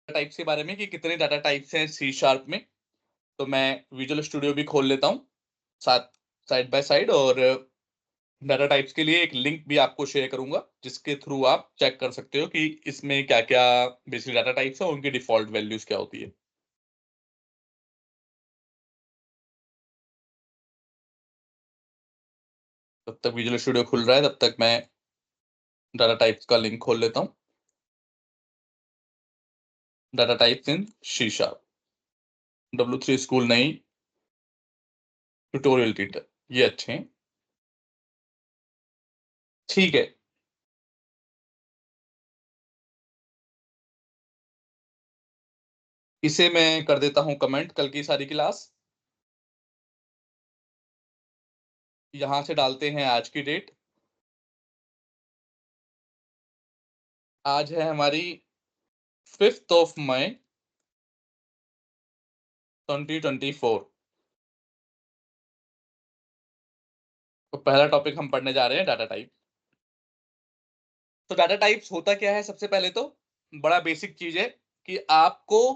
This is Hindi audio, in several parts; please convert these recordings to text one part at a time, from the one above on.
टाइप्स के बारे में कि कितने डाटा टाइप्स हैं सी शार्प में। तो मैं विजुअल स्टूडियो भी खोल लेता हूँ साथ साइड बाय साइड, और डाटा टाइप्स के लिए एक लिंक भी आपको शेयर करूंगा जिसके थ्रू आप चेक कर सकते हो कि इसमें क्या क्या बेसिक डाटा टाइप्स है, उनकी डिफॉल्ट वैल्यूज क्या होती है। तब तक विजुअल स्टूडियो खुल रहा है, तब तक मैं डाटा टाइप्स का लिंक खोल लेता हूँ। Data types in C sharp, W3 school नहीं, ट्यूटोरियल टीचर, ये अच्छे हैं। ठीक है, इसे मैं कर देता हूं कमेंट, कल की सारी क्लास। यहां से डालते हैं आज की डेट। आज है हमारी 5 मई 2024। तो पहला टॉपिक हम पढ़ने जा रहे हैं डाटा टाइप। तो डाटा टाइप्स होता क्या है, सबसे पहले तो बड़ा बेसिक चीज है कि आपको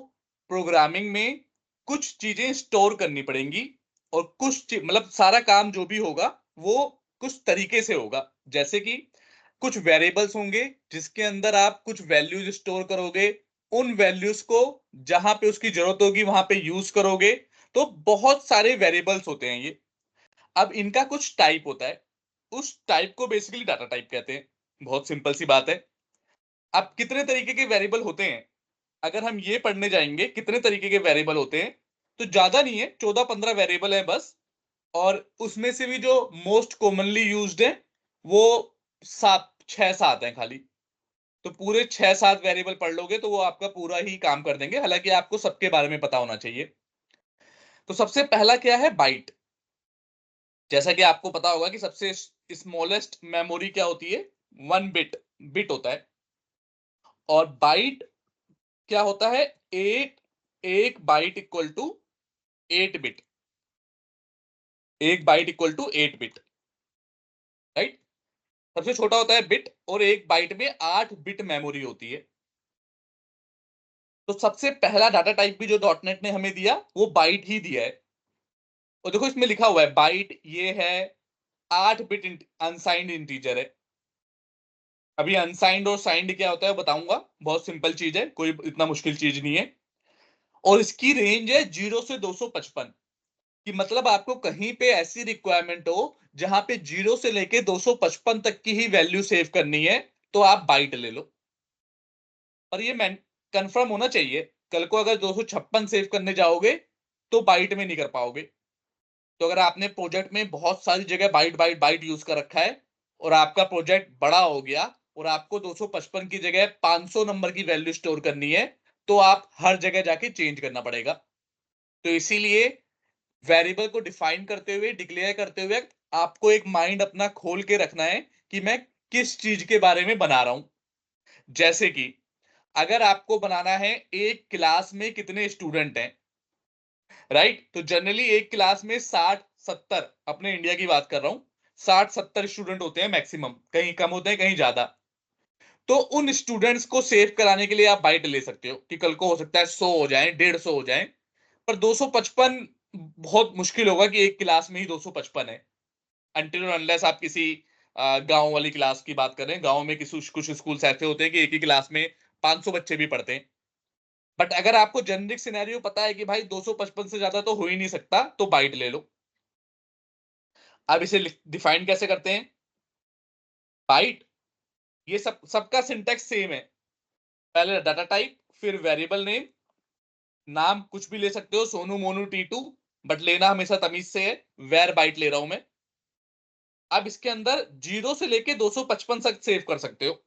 प्रोग्रामिंग में कुछ चीजें स्टोर करनी पड़ेंगी, और मतलब सारा काम जो भी होगा वो कुछ तरीके से होगा। जैसे कि कुछ वेरिएबल्स होंगे जिसके अंदर आप कुछ वैल्यूज स्टोर करोगे, उन वैल्यूज को जहां पे उसकी जरूरत होगी वहां पे यूज करोगे। तो बहुत सारे वेरिएबल्स होते हैं ये। अब इनका कुछ टाइप होता है, उस टाइप को बेसिकली डाटा टाइप कहते हैं। बहुत सिंपल सी बात है। अब कितने तरीके के वेरिएबल होते हैं, अगर हम ये पढ़ने जाएंगे कितने तरीके के वेरिएबल होते हैं, तो ज्यादा नहीं है, 14-15 वेरिएबल है बस। और उसमें से भी जो मोस्ट कॉमनली यूज्ड है वो 6-7 है खाली। तो पूरे 6-7 वेरिएबल पढ़ लोगे तो वो आपका पूरा ही काम कर देंगे, हालांकि आपको सबके बारे में पता होना चाहिए। तो सबसे पहला क्या है, बाइट। जैसा कि आपको पता होगा कि सबसे स्मॉलेस्ट मेमोरी क्या होती है, 1 बिट बिट होता है। और बाइट क्या होता है, एट एक बाइट इक्वल टू 8 बिट। एक बाइट इक्वल टू 8 बिट, राइट। सबसे छोटा होता है बिट, और एक बाइट में 8 बिट मेमोरी होती है। तो सबसे पहला डाटा टाइप भी जो डॉटनेट ने हमें दिया वो बाइट ही दिया है। और देखो इसमें लिखा हुआ है बाइट, ये है 8 बिट अनसाइंड इंटीजर है। अभी अनसाइंड और साइंड क्या होता है बताऊंगा, बहुत सिंपल चीज है, कोई इतना मुश्किल चीज नहीं है। और इसकी रेंज है 0 से 255। कि मतलब आपको कहीं पे ऐसी रिक्वायरमेंट हो जहां पे 0 से लेके 255 तक की ही वैल्यू सेव करनी है, तो आप बाइट ले लो। और ये मैं कंफर्म होना चाहिए, कल को अगर 256 सेव करने जाओगे तो बाइट में नहीं कर पाओगे। तो अगर आपने प्रोजेक्ट में बहुत सारी जगह बाइट बाइट बाइट यूज कर रखा है, और आपका प्रोजेक्ट बड़ा हो गया, और आपको 255 की जगह 500 नंबर की वैल्यू स्टोर करनी है, तो आप हर जगह जाके चेंज करना पड़ेगा। तो इसीलिए वेरिएबल को डिफाइन करते हुए, डिक्लेयर करते हुए, आपको एक माइंड अपना खोल के रखना है कि मैं किस चीज के बारे में बना रहा हूं। जैसे कि अगर आपको बनाना है एक क्लास में कितने स्टूडेंट हैं, राइट, तो जनरली एक क्लास में 60-70, अपने इंडिया की बात कर रहा हूं, 60-70 स्टूडेंट होते हैं मैक्सिमम, कहीं कम होते हैं कहीं ज्यादा। तो उन स्टूडेंट्स को सेव कराने के लिए आप बाइट ले सकते हो कि कल को हो सकता है 100 हो जाए, 150 हो जाए, पर 255 बहुत मुश्किल होगा कि एक क्लास में ही 255 है। अनटिल और अनलेस आप किसी गांव वाली क्लास की बात करें, गांव में किसी कुछ स्कूल्स ऐसे होते हैं कि एक ही क्लास में 500 बच्चे भी पढ़ते हैं। बट अगर आपको जेनरिक सिनेरियो पता है कि भाई 255 से ज्यादा तो हो ही नहीं सकता, तो बाइट ले लो। अब इसे डिफाइन कैसे करते हैं, बाइट, ये सबका सिंटेक्स सेम है। पहले डाटा टाइप, फिर वेरिएबल नेम, नाम कुछ भी ले सकते हो, सोनू मोनू टीटू, बट लेना हमेशा तमीज से है। वेर बाइट ले रहा हूं मैं। अब इसके अंदर 0 से लेके 255 तक सेव कर सकते हो।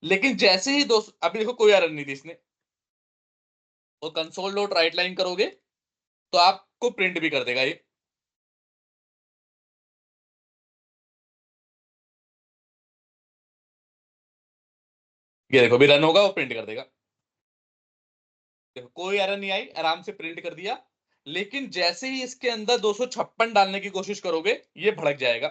लेकिन जैसे ही दो, अभी देखो कोई एरर नहीं थी इसने, और कंसोल डॉट राइट लाइन करोगे तो आपको प्रिंट भी कर देगा ये। ये देखो भी रन होगा, वो प्रिंट कर देगा। देखो कोई एरर नहीं आई, आराम से प्रिंट कर दिया। लेकिन जैसे ही इसके अंदर 256 डालने की कोशिश करोगे, ये भड़क जाएगा।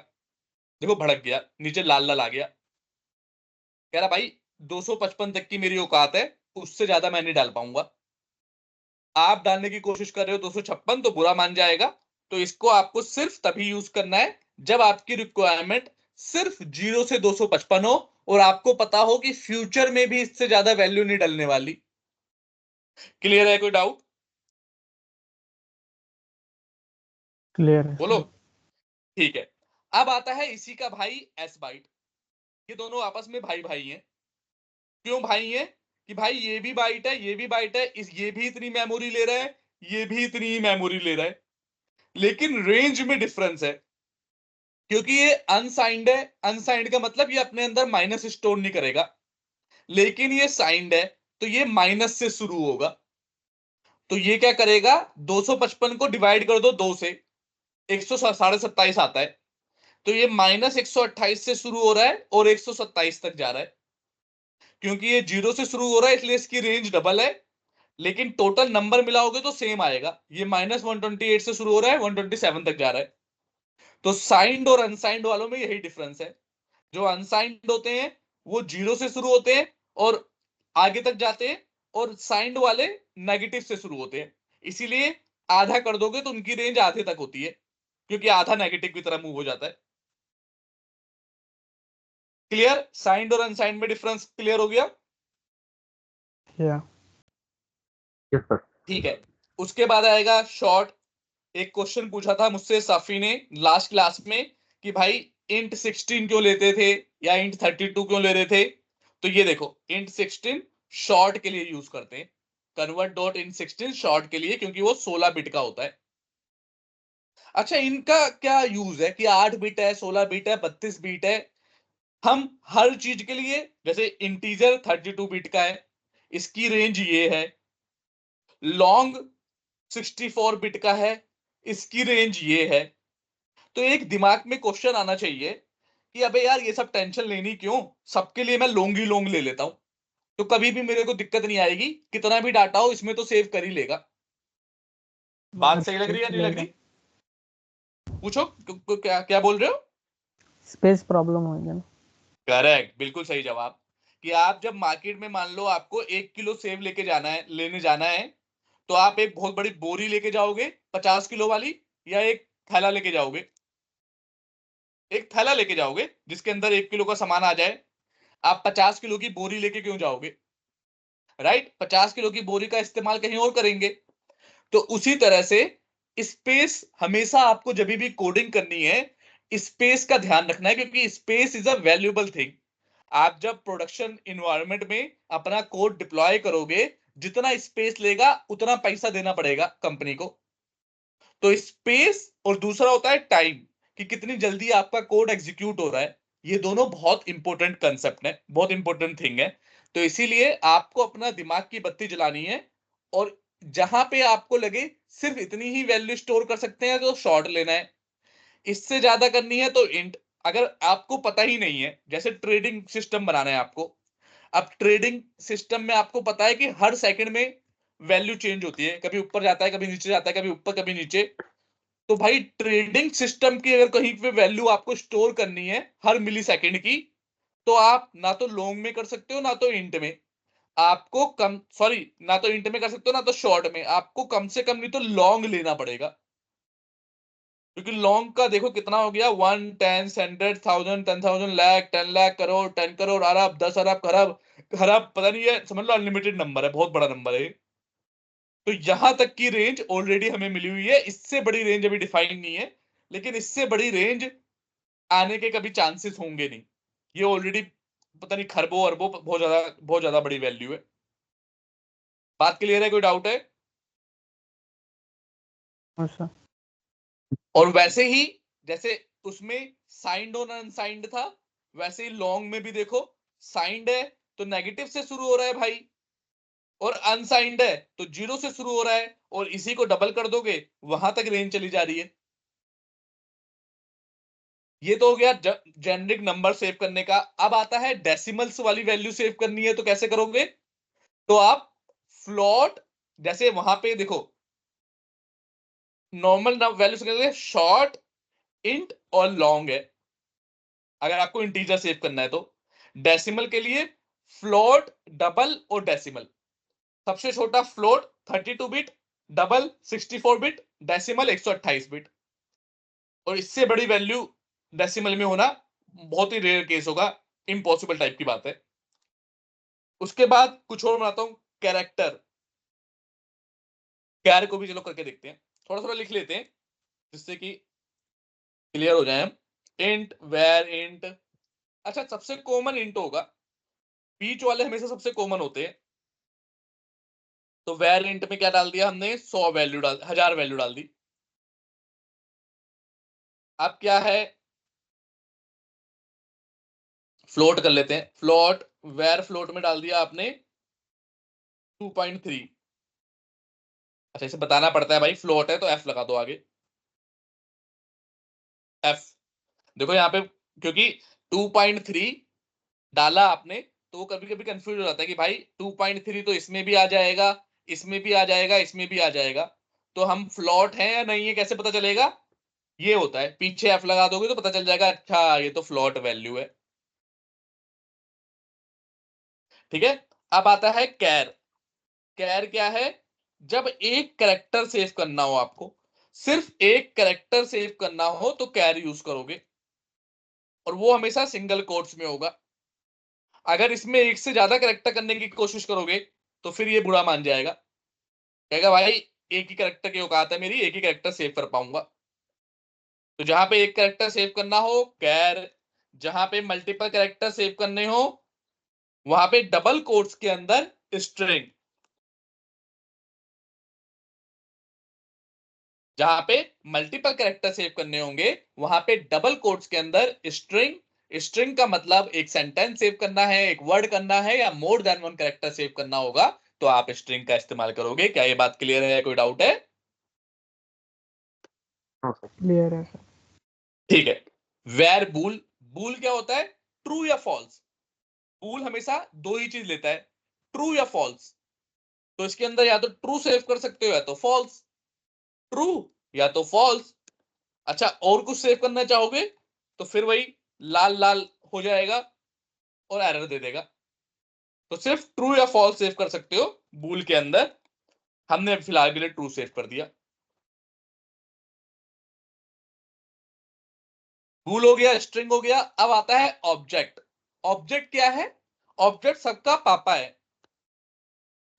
देखो भड़क गया, नीचे लाल लाल आ गया। कह रहा भाई 255 तक की मेरी औकात है, उससे ज्यादा मैं नहीं डाल पाऊंगा। आप डालने की कोशिश कर रहे हो 256 तो बुरा मान जाएगा। तो इसको आपको सिर्फ तभी यूज करना है जब आपकी रिक्वायरमेंट सिर्फ 0 से 255 हो और आपको पता हो कि फ्यूचर में भी इससे ज्यादा वैल्यू नहीं डलने वाली। क्लियर है? कोई डाउट? क्लियर है बोलो। सर। ठीक है। अब आता है इसी का भाई एस बाइट। ये दोनों आपस में भाई भाई हैं। क्यों भाई हैं? कि भाई ये भी बाइट है, ये भी बाइट है, ये भी इतनी मेमोरी ले रहा है, ये भी इतनी ही मेमोरी ले रहा है, लेकिन रेंज में डिफरेंस है। क्योंकि ये अनसाइंड है। अनसाइंड का मतलब ये अपने अंदर माइनस स्टोर नहीं करेगा, लेकिन ये साइंड है तो ये माइनस से शुरू होगा। तो ये क्या करेगा, 255 को डिवाइड कर दो 2 से, 127 आता है। तो ये -128 से शुरू हो रहा है और 127 तक जा रहा है। क्योंकि ये 0 से शुरू हो रहा है इसलिए इसकी रेंज डबल है, लेकिन टोटल नंबर मिलाओगे तो सेम आएगा। ये -128 से शुरू हो रहा है, 127 तक जा रहा है। तो साइंड और अनसाइंड वालों में यही डिफरेंस है। जो अनसाइंड होते हैं वो 0 से शुरू होते हैं और आगे तक जाते हैं, और साइंड वाले नेगेटिव से शुरू होते हैं। इसीलिए आधा कर दोगे तो उनकी रेंज आधे तक होती है, क्योंकि आधा नेगेटिव की तरह मूव हो जाता है। क्लियर? साइंड और अनसाइंड में डिफरेंस क्लियर हो गया? या यस सर। ठीक है। उसके बाद आएगा शॉर्ट। एक क्वेश्चन पूछा था मुझसे साफी ने लास्ट क्लास में कि भाई इंट 16 क्यों लेते थे या इंट 32 क्यों ले रहे थे। तो ये देखो, इंट 16 शॉर्ट के लिए यूज करते हैं। कन्वर्ट डॉट इंट 16 शॉर्ट के लिए, क्योंकि वो 16 बिट का होता है। अच्छा, इनका क्या यूज है कि 8 बिट है, 16 बिट है, 32 बिट है। हम हर चीज के लिए, जैसे इंटीजर 32 बिट का है, इसकी रेंज ये है। लॉन्ग 64 बिट का है, इसकी रेंज ये है। तो एक दिमाग में क्वेश्चन आना चाहिए कि अबे यार ये सब टेंशन लेनी क्यों, सबके लिए मैं लॉन्ग ही लॉन्ग ले लेता हूं, तो कभी भी मेरे को दिक्कत नहीं आएगी, कितना भी डाटा हो इसमें तो सेव कर ही लेगा। बात सही लग रही है नहीं लग रही? पूछो क्या क्या बोल रहे हो? स्पेस प्रॉब्लम हो गया ना। करेक्ट, बिल्कुल सही जवाब। कि आप जब मार्केट में मान लो आपको 1 किलो सेव लेके जाना है, लेने जाना है, तो आप एक बहुत बड़ी बोरी लेके जाओगे 50 किलो वाली, या एक थैला लेके जाओगे? एक थैला लेके जाओगे जिसके अंदर 1 किलो का सामान आ जाए। आप 50 किलो की बोरी लेके क्यों जाओगे? राइट, 50 किलो की बोरी का इस्तेमाल कहीं और करेंगे। तो उसी तरह से स्पेस हमेशा आपको जब भी कोडिंग करनी है, स्पेस का ध्यान रखना है, क्योंकि space is a valuable thing. आप जब प्रोडक्शन इन्वायरमेंट में अपना कोड डिप्लॉय करोगे, जितना स्पेस लेगा उतना पैसा देना पड़ेगा कंपनी को। तो स्पेस और दूसरा होता है टाइम, कि कितनी जल्दी आपका कोड एग्जीक्यूट हो रहा है। ये दोनों बहुत इंपॉर्टेंट कंसेप्ट है, बहुत इंपॉर्टेंट थिंग है। तो इसीलिए आपको अपना दिमाग की बत्ती जलानी है, और जहां पे आपको लगे सिर्फ इतनी ही वैल्यू स्टोर कर सकते हैं तो शॉर्ट लेना है, इससे ज्यादा करनी है तो इंट। अगर आपको पता ही नहीं है, जैसे ट्रेडिंग सिस्टम बनाना है आपको, अब ट्रेडिंग सिस्टम में आपको पता है कि हर सेकंड में वैल्यू चेंज होती है, कभी ऊपर जाता है, कभी नीचे जाता है, कभी ऊपर कभी नीचे। तो भाई ट्रेडिंग सिस्टम की अगर कहीं पे वैल्यू आपको स्टोर करनी है हर मिली सेकेंड की, तो आप ना तो लॉन्ग में कर सकते हो ना तो इंट में। आपको कम, सॉरी, ना तो इंट में कर सकते हो ना तो शॉर्ट में, आपको कम से कम नहीं तो लॉन्ग लेना पड़ेगा। क्योंकि लॉन्ग का देखो कितना हो गया, 1 10 100 1000 10,000 लाख 10 लाख करोड़ 10 करोड़ अरब 10 अरब खरब खरब, पता नहीं, है समझ लो अनलिमिटेड नंबर है, बहुत बड़ा नंबर है। तो यहां तक की रेंज ऑलरेडी हमें मिली हुई है, इससे बड़ी रेंज अभी डिफाइन नहीं है, लेकिन इससे बड़ी रेंज आने के कभी चांसेस होंगे नहीं। ये ऑलरेडी पता नहीं खरबों अरबों, बहुत ज्यादा बड़ी वैल्यू है। बात क्लियर है? कोई डाउट है? अच्छा, और वैसे ही जैसे उसमें साइंड और अनसाइंड था, वैसे ही लॉन्ग में भी देखो, साइंड है तो नेगेटिव से शुरू हो रहा है भाई, और अनसाइंड है तो 0 से शुरू हो रहा है, और इसी को डबल कर दोगे वहां तक रेंज चली जा रही है। ये तो हो गया जेनरिक नंबर सेव करने का। अब आता है डेसिमल्स वाली वैल्यू सेव करनी है, तो कैसे करोगे? तो आप फ्लोट, जैसे वहां पे देखो नॉर्मल वैल्यू से करोगे, शॉर्ट, इंट और लॉन्ग है अगर आपको इंटीजर सेव करना है तो। डेसिमल के लिए फ्लोट, डबल और डेसिमल, सबसे छोटा float 32 bit, double 64 bit, decimal 128 bit. और इससे बड़ी वैल्यू डेसिमल में होना बहुत ही रेयर केस होगा, इम्पॉसिबल टाइप की बात है। उसके बाद कुछ और बनाता हूं, कैरेक्टर। कैर को भी चलो करके देखते हैं, थोड़ा थोड़ा लिख लेते हैं जिससे कि क्लियर हो जाए हम। इंट, वेर इंट, अच्छा सबसे कॉमन इंट होगा, बीच वाले हमेशा सबसे कॉमन होते हैं। तो वेर इंट में क्या डाल दिया हमने, 100 वैल्यू डाल, 1000 वैल्यू डाल दी। अब क्या है, फ्लोट कर लेते हैं। फ्लोट, वेर फ्लोट में डाल दिया आपने 2.3। अच्छा इसे बताना पड़ता है भाई, फ्लोट है तो एफ लगा दो आगे, एफ। देखो यहाँ पे क्योंकि 2.3 डाला आपने तो वो कभी कभी कंफ्यूज हो जाता है कि भाई 2.3 तो इसमें भी आ जाएगा, इसमें भी आ जाएगा, इसमें भी आ जाएगा, तो हम फ्लोट हैं या नहीं है कैसे पता चलेगा। ये होता है, पीछे एफ लगा दोगे तो पता चल जाएगा, अच्छा ये तो फ्लोट वैल्यू है। ठीक है। अब आता है कैर। कैर क्या है, जब एक कैरेक्टर सेव करना हो आपको, सिर्फ एक कैरेक्टर सेव करना हो तो कैर यूज करोगे, और वो हमेशा सिंगल कोट्स में होगा। अगर इसमें एक से ज्यादा कैरेक्टर करने की कोशिश करोगे तो फिर ये बुरा मान जाएगा, कहेगा भाई एक ही कैरेक्टर की औकात है मेरी, एक ही कैरेक्टर सेव कर पाऊंगा। तो जहां पे एक कैरेक्टर सेव करना हो कैर, जहां पे मल्टीपल कैरेक्टर सेव करने हो वहां पे डबल कोट्स के अंदर स्ट्रिंग। जहां पे मल्टीपल कैरेक्टर सेव करने होंगे वहां पे डबल कोट्स के अंदर स्ट्रिंग। स्ट्रिंग का मतलब एक सेंटेंस सेव करना है, एक वर्ड करना है, या more than one character save करना होगा तो आप स्ट्रिंग का इस्तेमाल करोगे। क्या ये बात क्लियर है, कोई डाउट है? हाँ सर। क्लियर है सर। ठीक है। वेर बूल, बूल क्या होता है, ट्रू या फॉल्स। बूल हमेशा दो ही चीज लेता है, ट्रू या फॉल्स। तो इसके अंदर या तो ट्रू सेव कर सकते हो या तो फॉल्स, ट्रू या तो फॉल्स। अच्छा और कुछ सेव करना चाहोगे तो फिर वही लाल लाल हो जाएगा और एरर दे देगा। तो सिर्फ ट्रू या फॉल्स सेव कर सकते हो बूल के अंदर, हमने फिलहाल के लिए ट्रू सेव कर दिया। बूल हो गया, स्ट्रिंग हो गया। अब आता है ऑब्जेक्ट। ऑब्जेक्ट क्या है, ऑब्जेक्ट सबका पापा है।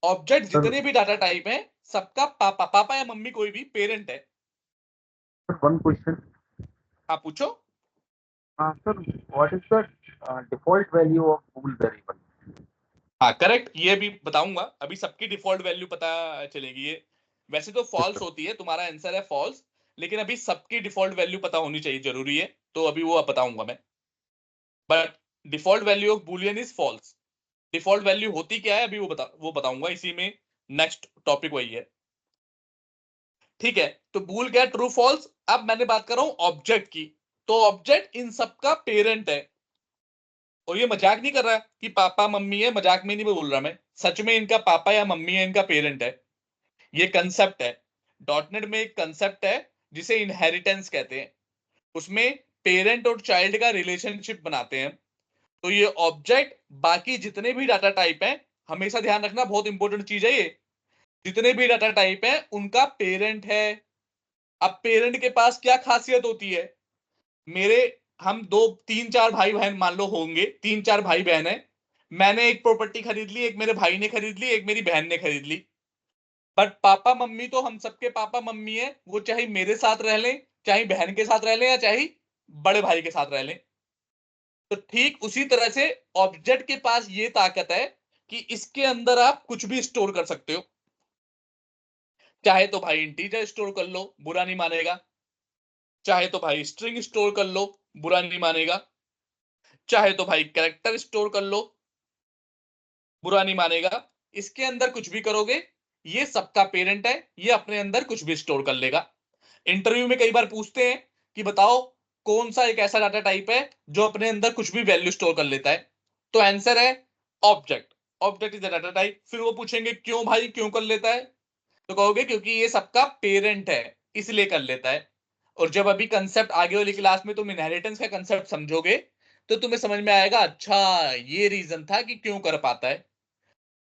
ऑब्जेक्ट सर जितने भी डाटा टाइप है सबका पापा, पापा या मम्मी कोई भी पेरेंट है। One question. हाँ पूछो। Sir what is the default value of bool variable? हाँ करेक्ट, ये भी बताऊंगा, अभी सबकी डिफॉल्ट वैल्यू पता चलेगी ये। वैसे तो यस फॉल्स सर। होती है, तुम्हारा आंसर है फॉल्स, लेकिन अभी सबकी डिफॉल्ट वैल्यू पता होनी चाहिए, जरूरी है, तो अभी वो बताऊंगा मैं। But default value of boolean is false. Default value होती क्या है अभी वो बताऊंगा इसी में, नेक्स्ट टॉपिक वही है। ठीक है, तो बूल क्या, ट्रू फॉल्स। अब मैंने बात कर रहा हूं ऑब्जेक्ट की, तो ऑब्जेक्ट इन सबका पेरेंट है। और ये मजाक नहीं कर रहा कि पापा मम्मी है, मजाक में नहीं बोल रहा मैं, सच में इनका पापा या मम्मी है, इनका पेरेंट है। ये कंसेप्ट है, डॉटनेट में एक कंसेप्ट है जिसे इनहेरिटेंस कहते हैं। उसमें पेरेंट और चाइल्ड का रिलेशनशिप बनाते हैं। तो ये ऑब्जेक्ट बाकी जितने भी डाटा टाइप हैं, हमेशा ध्यान रखना बहुत इंपॉर्टेंट चीज है ये, जितने भी डाटा टाइप हैं उनका पेरेंट है। अब पेरेंट के पास क्या खासियत होती है, मेरे, हम दो तीन चार भाई बहन मान लो होंगे, तीन चार भाई बहन है, मैंने एक प्रॉपर्टी खरीद ली, एक मेरे भाई ने खरीद ली, एक मेरी बहन ने खरीद ली। बट पापा मम्मी तो हम सबके पापा मम्मी है, वो चाहे मेरे साथ रह लें, चाहे बहन के साथ रह लें, या चाहे बड़े भाई के साथ रह लें। तो ठीक उसी तरह से ऑब्जेक्ट के पास ये ताकत है कि इसके अंदर आप कुछ भी स्टोर कर सकते हो। चाहे तो भाई इंटीजर स्टोर कर लो, बुरा नहीं मानेगा। चाहे तो भाई स्ट्रिंग स्टोर कर लो, बुरा नहीं मानेगा। चाहे तो भाई कैरेक्टर स्टोर कर लो, बुरा नहीं मानेगा। इसके अंदर कुछ भी करोगे, ये सबका पेरेंट है, ये अपने अंदर कुछ भी स्टोर कर लेगा। इंटरव्यू में कई बार पूछते हैं कि बताओ कौन सा एक ऐसा डाटा टाइप है जो अपने अंदर कुछ भी वैल्यू स्टोर कर लेता है, तो आंसर है object. Object is a data type. फिर वो पूछेंगे क्यों भाई, क्यों कर लेता है, तो कहोगे क्योंकि ये सबका पेरेंट है इसलिए कर लेता है। और जब अभी कंसेप्ट आगे वाली क्लास में तुम इनहेरिटेंस का कंसेप्ट समझोगे तो तुम्हें समझ में आएगा, अच्छा ये रीजन था कि क्यों कर पाता है।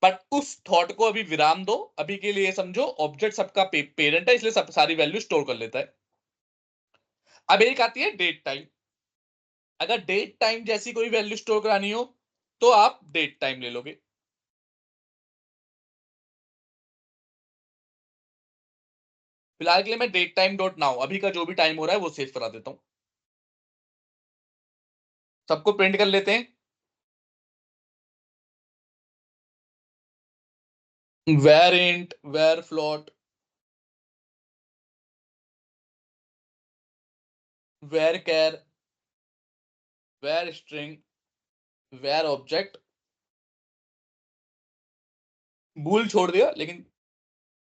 बट उस थॉट को अभी विराम दो, अभी के लिए समझो ऑब्जेक्ट सबका पेरेंट है, इसलिए सब सारी वैल्यू स्टोर कर लेता है। अब एक आती है डेट टाइम। अगर डेट टाइम जैसी कोई वैल्यू स्टोर करानी हो तो आप डेट टाइम ले लोगे। फिलहाल के लिए मैं डेट टाइम डॉट नाउ अभी का जो भी टाइम हो रहा है वो सेव करा देता हूं। सबको प्रिंट कर लेते हैं। where int, where float, where char, where string, where object। bool छोड़ दिया लेकिन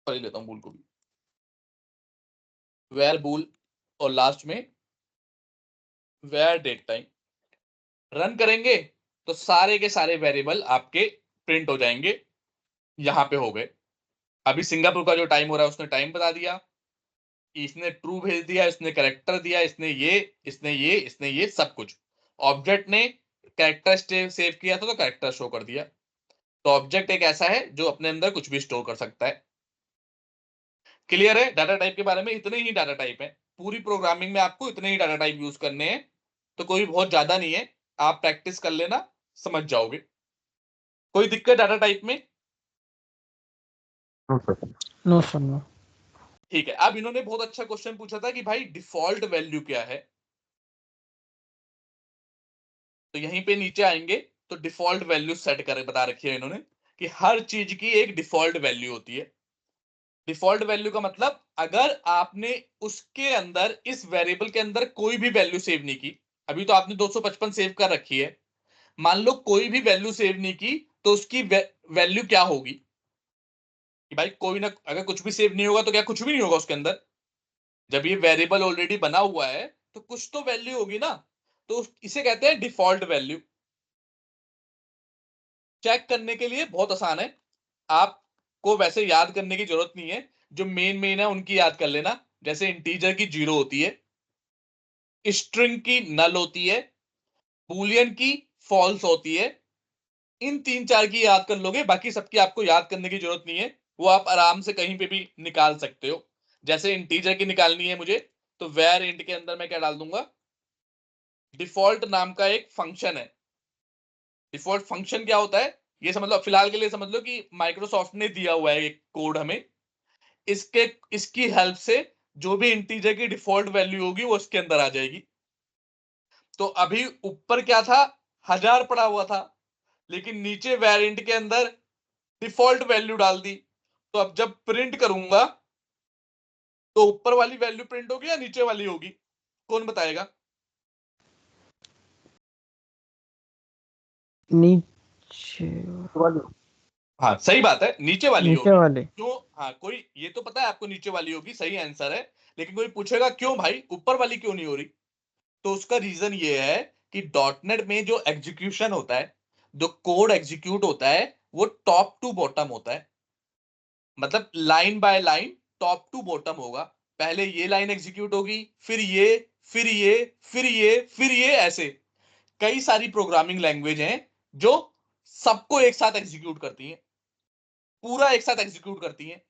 कर लेता हूं bool को भी। where bool और लास्ट में where date time। रन करेंगे तो सारे के सारे वेरिएबल आपके प्रिंट हो जाएंगे। यहां पे हो गए। अभी सिंगापुर का जो टाइम हो रहा है उसने टाइम बता दिया, इसने ट्रू भेज दिया, इसने करेक्टर दिया, इसने ये सब कुछ। ऑब्जेक्ट ने कैरेक्टर सेव किया था तो कैरेक्टर शो कर दिया। तो ऑब्जेक्ट एक ऐसा है जो अपने अंदर कुछ भी स्टोर कर सकता है। क्लियर है? डाटा टाइप के बारे में इतने ही डाटा टाइप है। पूरी प्रोग्रामिंग में आपको इतने ही डाटा टाइप यूज करने हैं, तो कोई बहुत ज्यादा नहीं है। आप प्रैक्टिस कर लेना, समझ जाओगे। कोई दिक्कत डाटा टाइप में? No, sir. No sir no. ठीक है। अब इन्होंने बहुत अच्छा क्वेश्चन पूछा था कि भाई डिफॉल्ट वैल्यू क्या है। तो यहीं पे नीचे आएंगे तो डिफॉल्ट वैल्यू सेट कर बता रखी है इन्होंने कि हर चीज की एक डिफॉल्ट वैल्यू होती है। डिफॉल्ट वैल्यू का मतलब अगर आपने उसके अंदर इस वेरिएबल के अंदर कोई भी वैल्यू सेव नहीं की, अभी तो आपने 255 सेव कर रखी है, मान लो कोई भी वैल्यू सेव नहीं की तो उसकी वैल्यू क्या होगी कि भाई कोई ना, अगर कुछ भी सेव नहीं होगा तो क्या कुछ भी नहीं होगा उसके अंदर? जब ये वेरिएबल ऑलरेडी बना हुआ है तो कुछ तो वैल्यू होगी ना। तो इसे कहते हैं डिफॉल्ट वैल्यू। चेक करने के लिए बहुत आसान है, आपको वैसे याद करने की जरूरत नहीं है। जो मेन मेन है उनकी याद कर लेना। जैसे इंटीजर की 0 होती है, स्ट्रिंग की नल होती है, बूलियन की फॉल्स होती है। इन तीन चार की याद कर लोगे, बाकी सबकी आपको याद करने की जरूरत नहीं है। वो आप आराम से कहीं पे भी निकाल सकते हो। जैसे इंटीजर की निकालनी है मुझे, तो वेर इंट के अंदर मैं क्या डाल दूंगा, डिफॉल्ट नाम का एक फंक्शन है। डिफॉल्ट फंक्शन क्या होता है ये समझ लो, फिलहाल के लिए समझ लो कि माइक्रोसॉफ्ट ने दिया हुआ है एक कोड हमें। इसके इसकी हेल्प से जो भी इंटीजर की डिफॉल्ट वैल्यू होगी वो इसके अंदर आ जाएगी। तो अभी ऊपर क्या था, 1000 पड़ा हुआ था, लेकिन नीचे वेरिएंट के अंदर डिफॉल्ट वैल्यू डाल दी। तो अब जब प्रिंट करूंगा तो ऊपर वाली वैल्यू प्रिंट होगी या नीचे वाली होगी? कौन बताएगा? नीचे वाली। हाँ सही बात है, नीचे वाली नीचे होगी। वाले। क्यों? हाँ, कोई ये तो पता है आपको नीचे वाली होगी, सही आंसर है। लेकिन कोई पूछेगा क्यों भाई ऊपर वाली क्यों नहीं हो रही? तो उसका रीजन ये है कि डॉटनेट में जो एग्जीक्यूशन होता है, जो कोड एग्जीक्यूट होता है, वो टॉप टू बॉटम होता है। मतलब line by line, top to bottom होगा। पहले ये लाइन एग्जीक्यूट होगी, फिर ये, फिर ये, फिर ये, फिर ये, ऐसे कई सारी प्रोग्रामिंग लैंग्वेज हैं जो सबको एक साथ एग्जीक्यूट करती हैं, पूरा एक साथ एग्जीक्यूट करती हैं।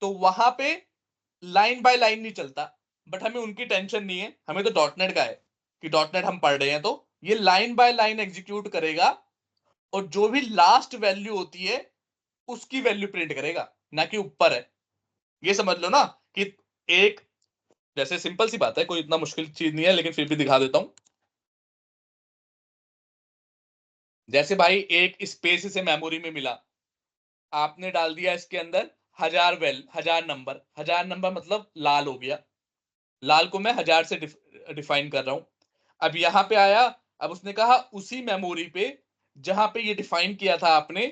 तो वहां पे लाइन बाय लाइन नहीं चलता। बट हमें उनकी टेंशन नहीं है, हमें तो डॉटनेट का है कि डॉटनेट हम पढ़ रहे हैं तो ये लाइन बाय लाइन एग्जीक्यूट करेगा, और जो भी लास्ट वैल्यू होती है उसकी वैल्यू प्रिंट करेगा, ना कि ऊपर है। ये समझ लो ना कि एक, जैसे सिंपल सी बात है, कोई इतना मुश्किल चीज नहीं है, लेकिन फिर भी दिखा देता हूं। जैसे भाई एक स्पेस इसे मेमोरी में मिला, आपने डाल दिया इसके अंदर 1000 नंबर। 1000 नंबर मतलब लाल हो गया, लाल को मैं 1000 से डिफाइन कर रहा हूं। अब यहां पे आया, अब उसने कहा उसी मेमोरी पे जहां पे ये डिफाइन किया था आपने,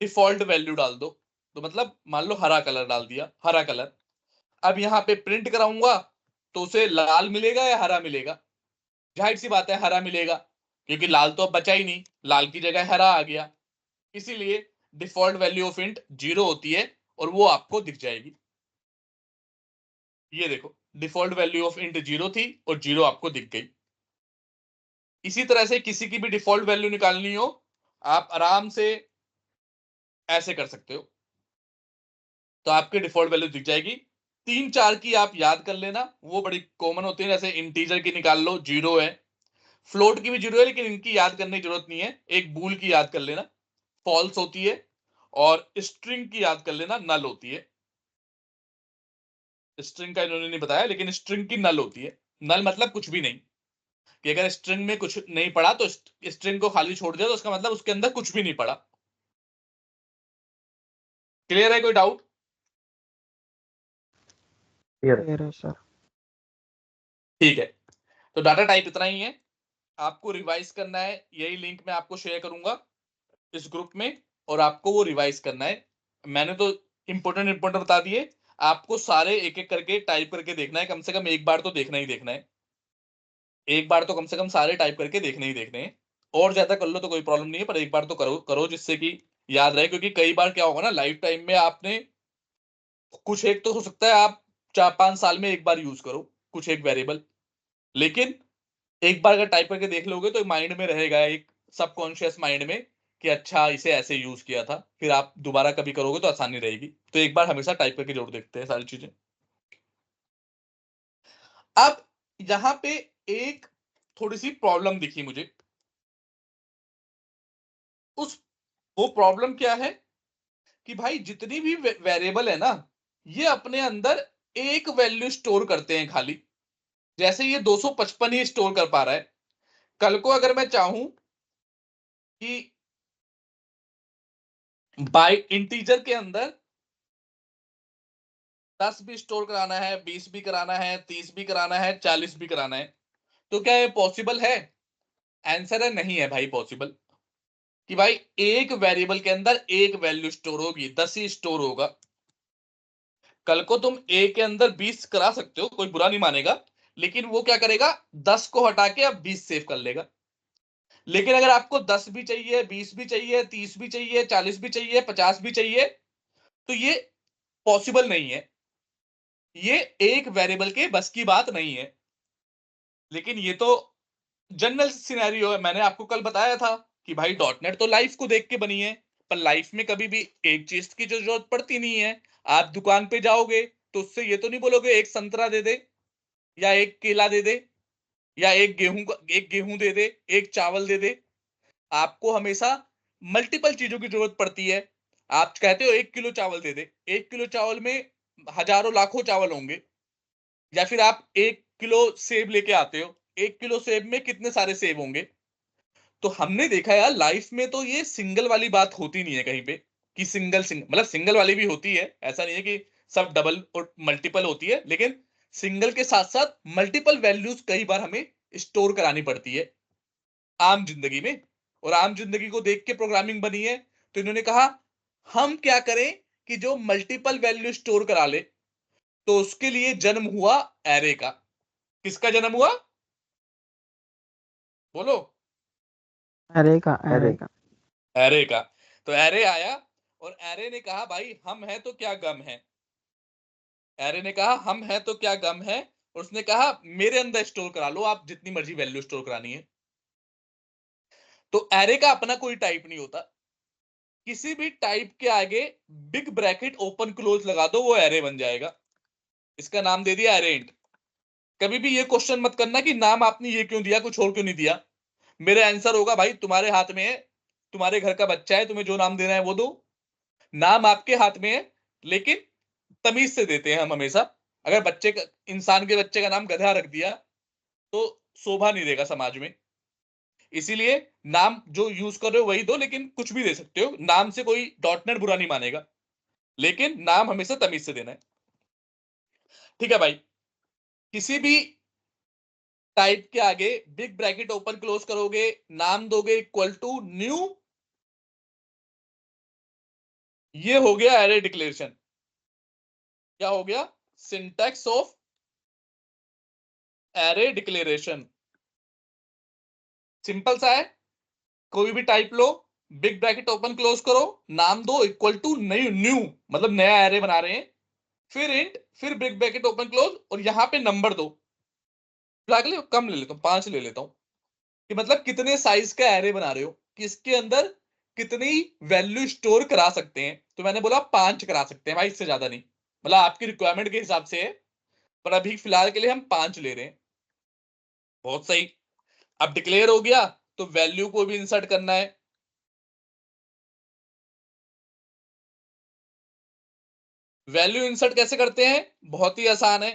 डिफॉल्ट वैल्यू डाल दो। तो मतलब मान लो हरा कलर डाल दिया, हरा कलर। अब यहां पे प्रिंट कराऊंगा तो उसे लाल मिलेगा या हरा मिलेगा? जाहिर सी बात है हरा मिलेगा, क्योंकि लाल तो अब बचा ही नहीं, लाल की जगह हरा आ गया। इसीलिए डिफॉल्ट वैल्यू ऑफ इंट 0 होती है और वो आपको दिख जाएगी। ये देखो, डिफॉल्ट वैल्यू ऑफ इंट 0 थी और 0 आपको दिख गई। इसी तरह से किसी की भी डिफॉल्ट वैल्यू निकालनी हो, आप आराम से ऐसे कर सकते हो। तो आपकी डिफॉल्ट वैल्यू दिख जाएगी। 3-4 की आप याद कर लेना, वो बड़ी कॉमन होती है, जैसे इंटीजर की निकाल लो, 0 है, फ्लोट की भी 0 है, लेकिन इनकी याद करने की जरूरत नहीं है। एक बूल की याद कर लेना, फॉल्स होती है, और स्ट्रिंग की याद कर लेना, नल होती है। स्ट्रिंग का इन्होंने नहीं बताया, लेकिन स्ट्रिंग की नल होती है। नल मतलब कुछ भी नहीं, कि अगर स्ट्रिंग में कुछ नहीं पड़ा तो स्ट्रिंग को खाली छोड़ दिया तो उसका मतलब उसके अंदर कुछ भी नहीं पड़ा। क्लियर है? कोई डाउट? Here. क्लियर है सर। ठीक है, तो डाटा टाइप इतना ही है। आपको रिवाइज करना है, यही लिंक मैं आपको शेयर करूंगा इस ग्रुप में, और आपको वो रिवाइज करना है। मैंने तो इंपोर्टेंट बता दिए, आपको सारे एक एक करके टाइप करके देखना है, कम से कम एक बार तो देखना ही देखना है। एक बार तो कम से कम सारे टाइप करके देखने ही देखने हैं। और ज्यादा कर लो तो कोई प्रॉब्लम नहीं है, पर एक बार तो करो करो, जिससे कि याद रहे। क्योंकि कई बार क्या होगा ना, लाइफ टाइम में आपने कुछ एक तो हो सकता है आप 4-5 साल में एक बार यूज करो कुछ एक वेरिएबल, लेकिन एक बार अगर टाइप करके देख लोगे तो माइंड में रहेगा, एक सबकॉन्शियस माइंड में, कि अच्छा इसे ऐसे यूज किया था, फिर आप दोबारा कभी करोगे तो आसानी रहेगी। तो एक बार हमेशा टाइप करके जरूर देखते हैं सारी चीजें। अब यहां पे एक थोड़ी सी प्रॉब्लम दिखी मुझे। उस वो प्रॉब्लम क्या है कि भाई जितनी भी वेरिएबल है ना, ये अपने अंदर एक वैल्यू स्टोर करते हैं खाली। जैसे ये 255 ही स्टोर कर पा रहा है, कल को अगर मैं चाहूं कि बाई इंटीजर के अंदर 10 भी स्टोर कराना है, 20 भी कराना है, 30 भी कराना है, 40 भी कराना है, तो क्या ये पॉसिबल है? आंसर है नहीं है भाई पॉसिबल। कि भाई एक वेरिएबल के अंदर एक वैल्यू स्टोर होगी, 10 ही स्टोर होगा। कल को तुम ए के अंदर 20 करा सकते हो, कोई बुरा नहीं मानेगा, लेकिन वो क्या करेगा, 10 को हटा के अब 20 सेव कर लेगा। लेकिन अगर आपको 10 भी चाहिए, 20 भी चाहिए, 30 भी चाहिए, 40 भी चाहिए, 50 भी चाहिए, तो ये पॉसिबल नहीं है। ये एक वेरिएबल के बस की बात नहीं है। लेकिन ये तो जनरल सिनेरियो है। मैंने आपको कल बताया था कि भाई डॉटनेट तो लाइफ को देख के बनी है, पर लाइफ में कभी भी एक चीज की जो जरूरत पड़ती नहीं है। आप दुकान पे जाओगे तो उससे ये तो नहीं बोलोगे एक संतरा दे दे, या एक केला दे दे, या एक गेहूं दे दे, एक चावल दे दे। आपको हमेशा मल्टीपल चीजों की जरूरत पड़ती है। आप कहते हो 1 किलो चावल दे दे, 1 किलो चावल में हजारों लाखों चावल होंगे। या फिर आप 1 किलो सेब लेके आते हो, 1 किलो सेब में कितने सारे सेब होंगे। तो हमने देखा यार लाइफ में तो ये सिंगल वाली बात होती नहीं है कहीं पे, कि सिंगल सिंगल मतलब सिंगल वाली भी होती है, ऐसा नहीं है कि सब डबल और मल्टीपल होती है, लेकिन सिंगल के साथ साथ मल्टीपल वैल्यूज कई बार हमें स्टोर करानी पड़ती है आम जिंदगी में। और आम जिंदगी को देख के प्रोग्रामिंग बनी है। तो इन्होंने कहा हम क्या करें कि जो मल्टीपल वैल्यू स्टोर करा ले। तो उसके लिए जन्म हुआ एरे का। किसका जन्म हुआ? बोलो। अरे का अरे Array. का। एरे का। तो एरे आया, और एरे ने कहा भाई हम हैं तो क्या गम है। एरे ने कहा हम हैं तो क्या गम है, और उसने कहा मेरे अंदर स्टोर करा लो आप जितनी मर्जी वैल्यू स्टोर करानी है। तो एरे का अपना कोई टाइप नहीं होता। किसी भी टाइप के आगे बिग ब्रैकेट ओपन क्लोज लगा दो, वो एरे बन जाएगा। इसका नाम दे दिया एरे इंट। कभी भी ये क्वेश्चन मत करना कि नाम आपने ये क्यों दिया, कुछ और क्यों नहीं दिया। मेरा आंसर होगा भाई तुम्हारे हाथ में है, तुम्हारे घर का बच्चा है, तुम्हें जो नाम देना है वो दो। नाम आपके हाथ में है, लेकिन तमीज से देते हैं हम हमेशा। अगर बच्चे का, इंसान के बच्चे का नाम गधा रख दिया तो शोभा नहीं देगा समाज में। इसीलिए नाम जो यूज कर रहे हो वही दो, लेकिन कुछ भी दे सकते हो, नाम से कोई डॉटनेट बुरा नहीं मानेगा, लेकिन नाम हमेशा तमीज से देना है। ठीक है भाई। किसी भी टाइप के आगे बिग ब्रैकेट ओपन क्लोज करोगे, नाम दोगे इक्वल टू न्यू, ये हो गया एरे डिक्लेरेशन। क्या हो गया? Syntax of array declaration. Simple सा है। कोई भी टाइप लो, बिग ब्रैकेट ओपन क्लोज करो, नाम दो इक्वल टू न्यू, न्यू मतलब नया एरे बना रहे हैं, फिर इंट, फिर बिग ब्रैकेट ओपन क्लोज, और यहां पे नंबर दो। कम ले लेता हूं, 5 ले लेता हूं, कि मतलब कितने साइज का एरे बना रहे हो, कि इसके अंदर कितनी वैल्यू स्टोर करा सकते हैं, तो मैंने बोला 5 करा सकते हैं भाई, इससे ज्यादा नहीं, मतलब आपकी रिक्वायरमेंट के हिसाब से है, पर अभी फिलहाल के लिए हम 5 ले रहे हैं। बहुत सही। अब डिक्लेयर हो गया तो वैल्यू को भी इंसर्ट करना है। वैल्यू इंसर्ट कैसे करते हैं, बहुत ही आसान है।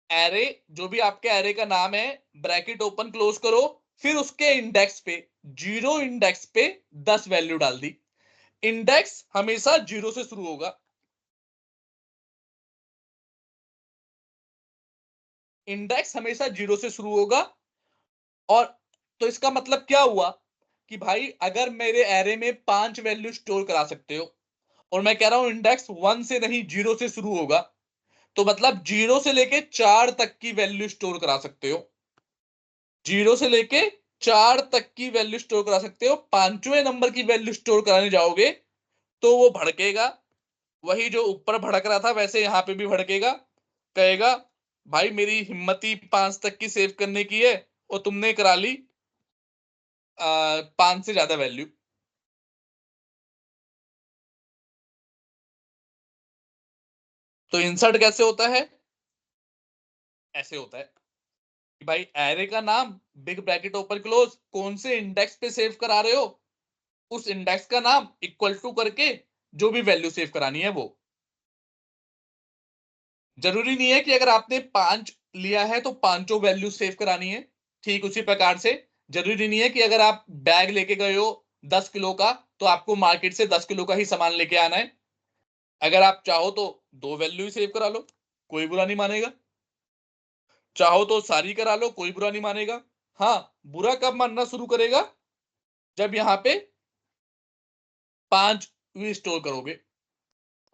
एरे, जो भी आपके एरे का नाम है, ब्रैकेट ओपन क्लोज करो, फिर उसके इंडेक्स पे, 0 इंडेक्स पे 10 वैल्यू डाल दी। इंडेक्स हमेशा 0 से शुरू होगा। इंडेक्स हमेशा 0 से शुरू होगा। और तो इसका मतलब क्या हुआ कि भाई अगर मेरे एरे में 5 वैल्यू स्टोर करा सकते हो, और मैं कह रहा हूं इंडेक्स 1 से नहीं 0 से शुरू होगा, तो मतलब 0 से लेके 4 तक की वैल्यू स्टोर करा सकते हो। 0 से लेके 4 तक की वैल्यू स्टोर करा सकते हो। पांचवें नंबर की वैल्यू स्टोर कराने जाओगे तो वो भड़केगा, वही जो ऊपर भड़क रहा था वैसे यहां पे भी भड़केगा, कहेगा भाई मेरी हिम्मत ही 5 तक की सेव करने की है और तुमने करा ली 5 से ज्यादा वैल्यू। तो इंसर्ट कैसे होता है, ऐसे होता है कि भाई एरे का नाम, बिग ब्रैकेट ओपन क्लोज, कौन से इंडेक्स पे सेव करा रहे हो, उस इंडेक्स का नाम इक्वल टू करके जो भी वैल्यू सेव करानी है वो। जरूरी नहीं है कि अगर आपने 5 लिया है तो पांचों वैल्यू सेव करानी है। ठीक उसी प्रकार से जरूरी नहीं है कि अगर आप बैग लेके गए हो 10 किलो का, तो आपको मार्केट से 10 किलो का ही सामान लेके आना है। अगर आप चाहो तो 2 वैल्यू ही सेव करा लो, कोई बुरा नहीं मानेगा। चाहो तो सारी करा लो, कोई बुरा नहीं मानेगा। हाँ, बुरा कब मानना शुरू करेगा, जब यहां पे 5 भी स्टोर करोगे,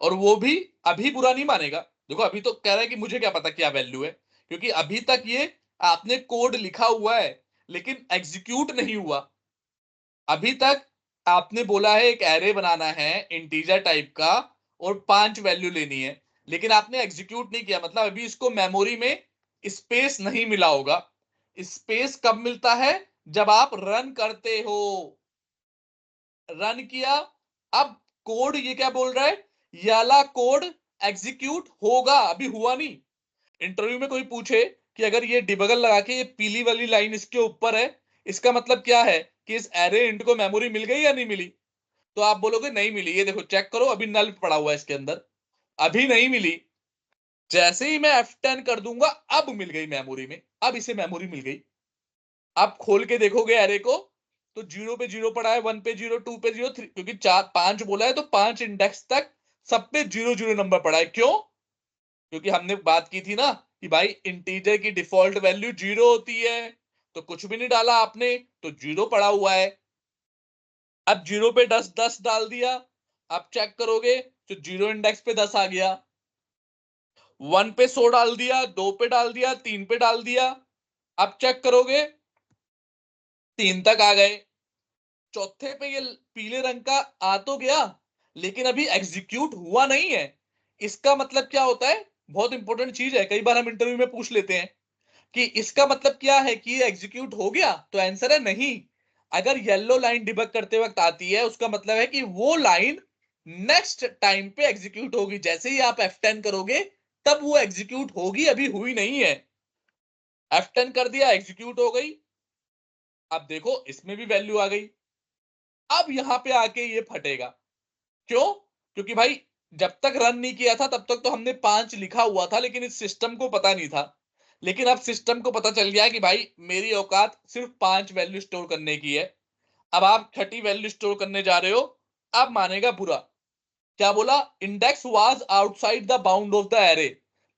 और वो भी अभी बुरा नहीं मानेगा। देखो अभी तो कह रहा है कि मुझे क्या पता क्या वैल्यू है, क्योंकि अभी तक ये आपने कोड लिखा हुआ है लेकिन एग्जीक्यूट नहीं हुआ। अभी तक आपने बोला है एक एरे बनाना है इंटीजर टाइप का और 5 वैल्यू लेनी है, लेकिन आपने एग्जीक्यूट नहीं किया, मतलब अभी इसको मेमोरी में स्पेस नहीं मिला होगा। स्पेस कब मिलता है, जब आप रन करते हो। रन किया, अब कोड ये क्या बोल रहा है, ये वाला कोड एग्जीक्यूट होगा, अभी हुआ नहीं। इंटरव्यू में कोई पूछे कि अगर ये डिबगर लगा के ये पीली वाली लाइन इसके ऊपर है, इसका मतलब क्या है कि इस एरे इंट को मेमोरी मिल गई या नहीं मिली, तो आप बोलोगे नहीं मिली, ये देखो चेक करो अभी नल पड़ा हुआ है इसके अंदर, अभी नहीं मिली। जैसे ही मैं F10 कर दूंगा अब मिल गई मेमोरी में, अब इसे मेमोरी मिल गई। आप खोल के देखोगे एरे को, तो 0 पे 0 पड़ा है, 1 पे 0, 2 पे 0, 3, क्योंकि 5 बोला है तो 5 इंडेक्स तक सब पे 0 0 नंबर पड़ा है। क्यों, क्योंकि हमने बात की थी ना कि भाई इंटीजर की डिफॉल्ट वैल्यू 0 होती है, तो कुछ भी नहीं डाला आपने तो 0 पड़ा हुआ है। अब 0 पे 10 10 डाल दिया, अब चेक करोगे तो 0 इंडेक्स पे 10 आ गया। 1 पे 100 डाल दिया, 2 पे डाल दिया, 3 पे डाल दिया, अब चेक करोगे 3 तक आ गए। चौथे पे ये पीले रंग का आ तो गया, लेकिन अभी एग्जीक्यूट हुआ नहीं है। इसका मतलब क्या होता है, बहुत इंपॉर्टेंट चीज है, कई बार हम इंटरव्यू में पूछ लेते हैं कि इसका मतलब क्या है कि ये एग्जीक्यूट हो गया, तो आंसर है नहीं। अगर येलो लाइन डिबग करते वक्त आती है उसका मतलब है कि वो लाइन नेक्स्ट टाइम पे एग्जीक्यूट होगी, जैसे ही आप F10 करोगे तब वो एग्जीक्यूट होगी, अभी हुई नहीं है। F10 कर दिया, एग्जीक्यूट हो गई। अब देखो इसमें भी वैल्यू आ गई। अब यहां पे आके ये फटेगा। क्यों, क्योंकि भाई जब तक रन नहीं किया था तब तक तो हमने 5 लिखा हुआ था, लेकिन इस सिस्टम को पता नहीं था। लेकिन अब सिस्टम को पता चल गया कि भाई मेरी औकात सिर्फ 5 वैल्यू स्टोर करने की है। अब आप 30 वैल्यू स्टोर करने जा रहे हो, अब मानेगा बुरा। क्या बोला, index was outside the bound of the array,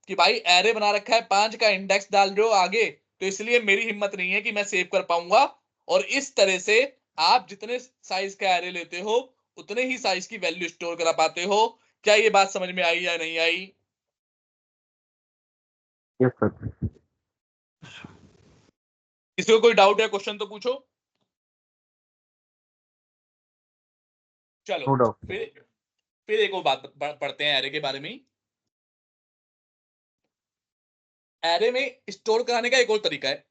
कि भाई एरे बना रखा है 5 का, इंडेक्स डाल रहे हो आगे, तो इसलिए मेरी हिम्मत नहीं है कि मैं सेव कर पाऊंगा। और इस तरह से आप जितने साइज का एरे लेते हो उतने ही साइज की वैल्यू स्टोर करा पाते हो। क्या ये बात समझ में आई या नहीं आई? Yes, sir. किसी को कोई डाउट या क्वेश्चन तो पूछो। चलो, No doubt. फिर एक और बात पढ़ते हैं एरे के बारे में ही। एरे में स्टोर कराने का एक और तरीका है,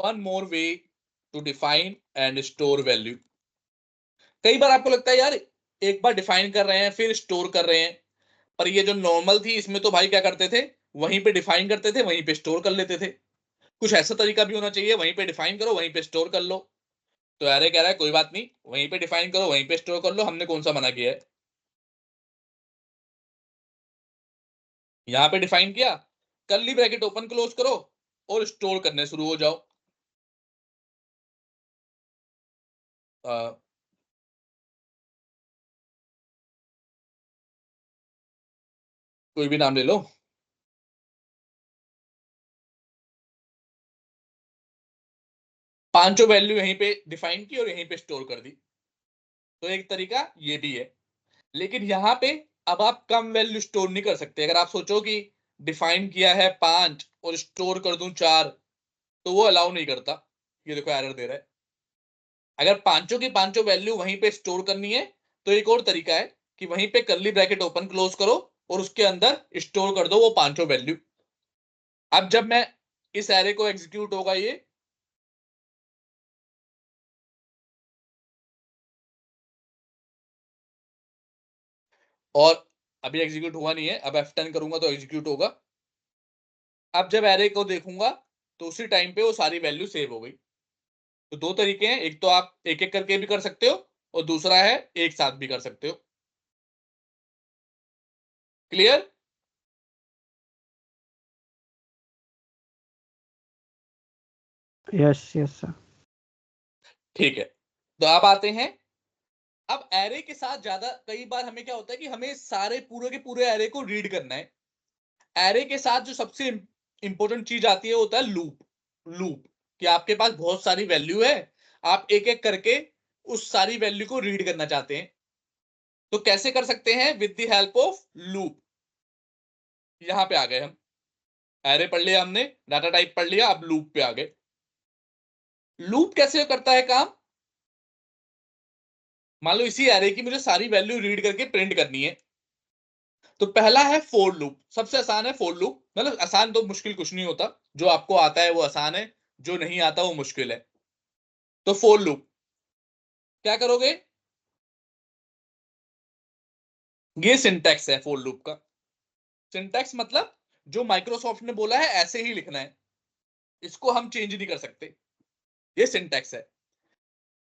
one more way to define and store value. कई बार आपको लगता है यार एक बार डिफाइन कर रहे हैं फिर स्टोर कर रहे हैं, पर ये जो नॉर्मल थी इसमें तो भाई क्या करते थे, वहीं पे डिफाइन करते थे वहीं पे स्टोर कर लेते थे। कुछ ऐसा तरीका भी होना चाहिए, वहीं पे डिफाइन करो वहीं पे स्टोर कर लो। तो यार कह रहा है कोई बात नहीं, वहीं पे डिफाइन करो वहीं पे स्टोर कर लो, हमने कौन सा मना किया है। यहां पे डिफाइन किया, कर्ली ब्रैकेट ओपन क्लोज करो और स्टोर करने शुरू हो जाओ। आ, कोई भी नाम ले लो। पांचों वैल्यू यहीं पे डिफाइन की और यहीं पे स्टोर कर दी। तो एक तरीका ये भी है, लेकिन यहां पे अब आप कम वैल्यू स्टोर नहीं कर सकते। अगर आप सोचो कि डिफाइन किया है 5 और स्टोर कर दूं 4, तो वो अलाउ नहीं करता। ये देखो एरर दे रहा है। अगर पांचों की पांचों वैल्यू वहीं पे स्टोर करनी है तो एक और तरीका है कि वहीं पे कर्ली ब्रैकेट ओपन क्लोज करो और उसके अंदर स्टोर कर दो वो पांचों वैल्यू। अब जब मैं इस एरे को एग्जीक्यूट होगा ये, और अभी एग्जीक्यूट हुआ नहीं है, अब F10 करूंगा तो एग्जीक्यूट होगा। अब जब एरे को देखूंगा तो उसी टाइम पे वो सारी वैल्यू सेव हो गई। तो दो तरीके हैं, एक तो आप एक एक करके भी कर सकते हो और दूसरा है एक साथ भी कर सकते हो। क्लियर? Yes yes sir. ठीक है, तो अब आते हैं। अब एरे के साथ ज्यादा कई बार हमें क्या होता है कि हमें सारे पूरे के पूरे एरे को रीड करना है। एरे के साथ जो सबसे इंपॉर्टेंट चीज आती है होता है लूप। लूप कि आपके पास बहुत सारी वैल्यू है, आप एक एक करके उस सारी वैल्यू को रीड करना चाहते हैं। तो कैसे कर सकते हैं? With the help of loop. यहां पे आ गए हम, एरे पढ़ लिया हमने, डाटा टाइप पढ़ लिया, अब लूप पे आ गए। लूप कैसे करता है काम? मान लो इसी एरे की मुझे सारी वैल्यू रीड करके प्रिंट करनी है। तो पहला है फॉर लूप, सबसे आसान है फॉर लूप। मतलब आसान तो मुश्किल कुछ नहीं होता, जो आपको आता है वो आसान है, जो नहीं आता वो मुश्किल है। तो फॉर लूप क्या करोगे? ये सिंटैक्स है फॉर लूप का। सिंटैक्स मतलब जो माइक्रोसॉफ्ट ने बोला है ऐसे ही लिखना है, इसको हम चेंज नहीं कर सकते। ये सिंटैक्स है।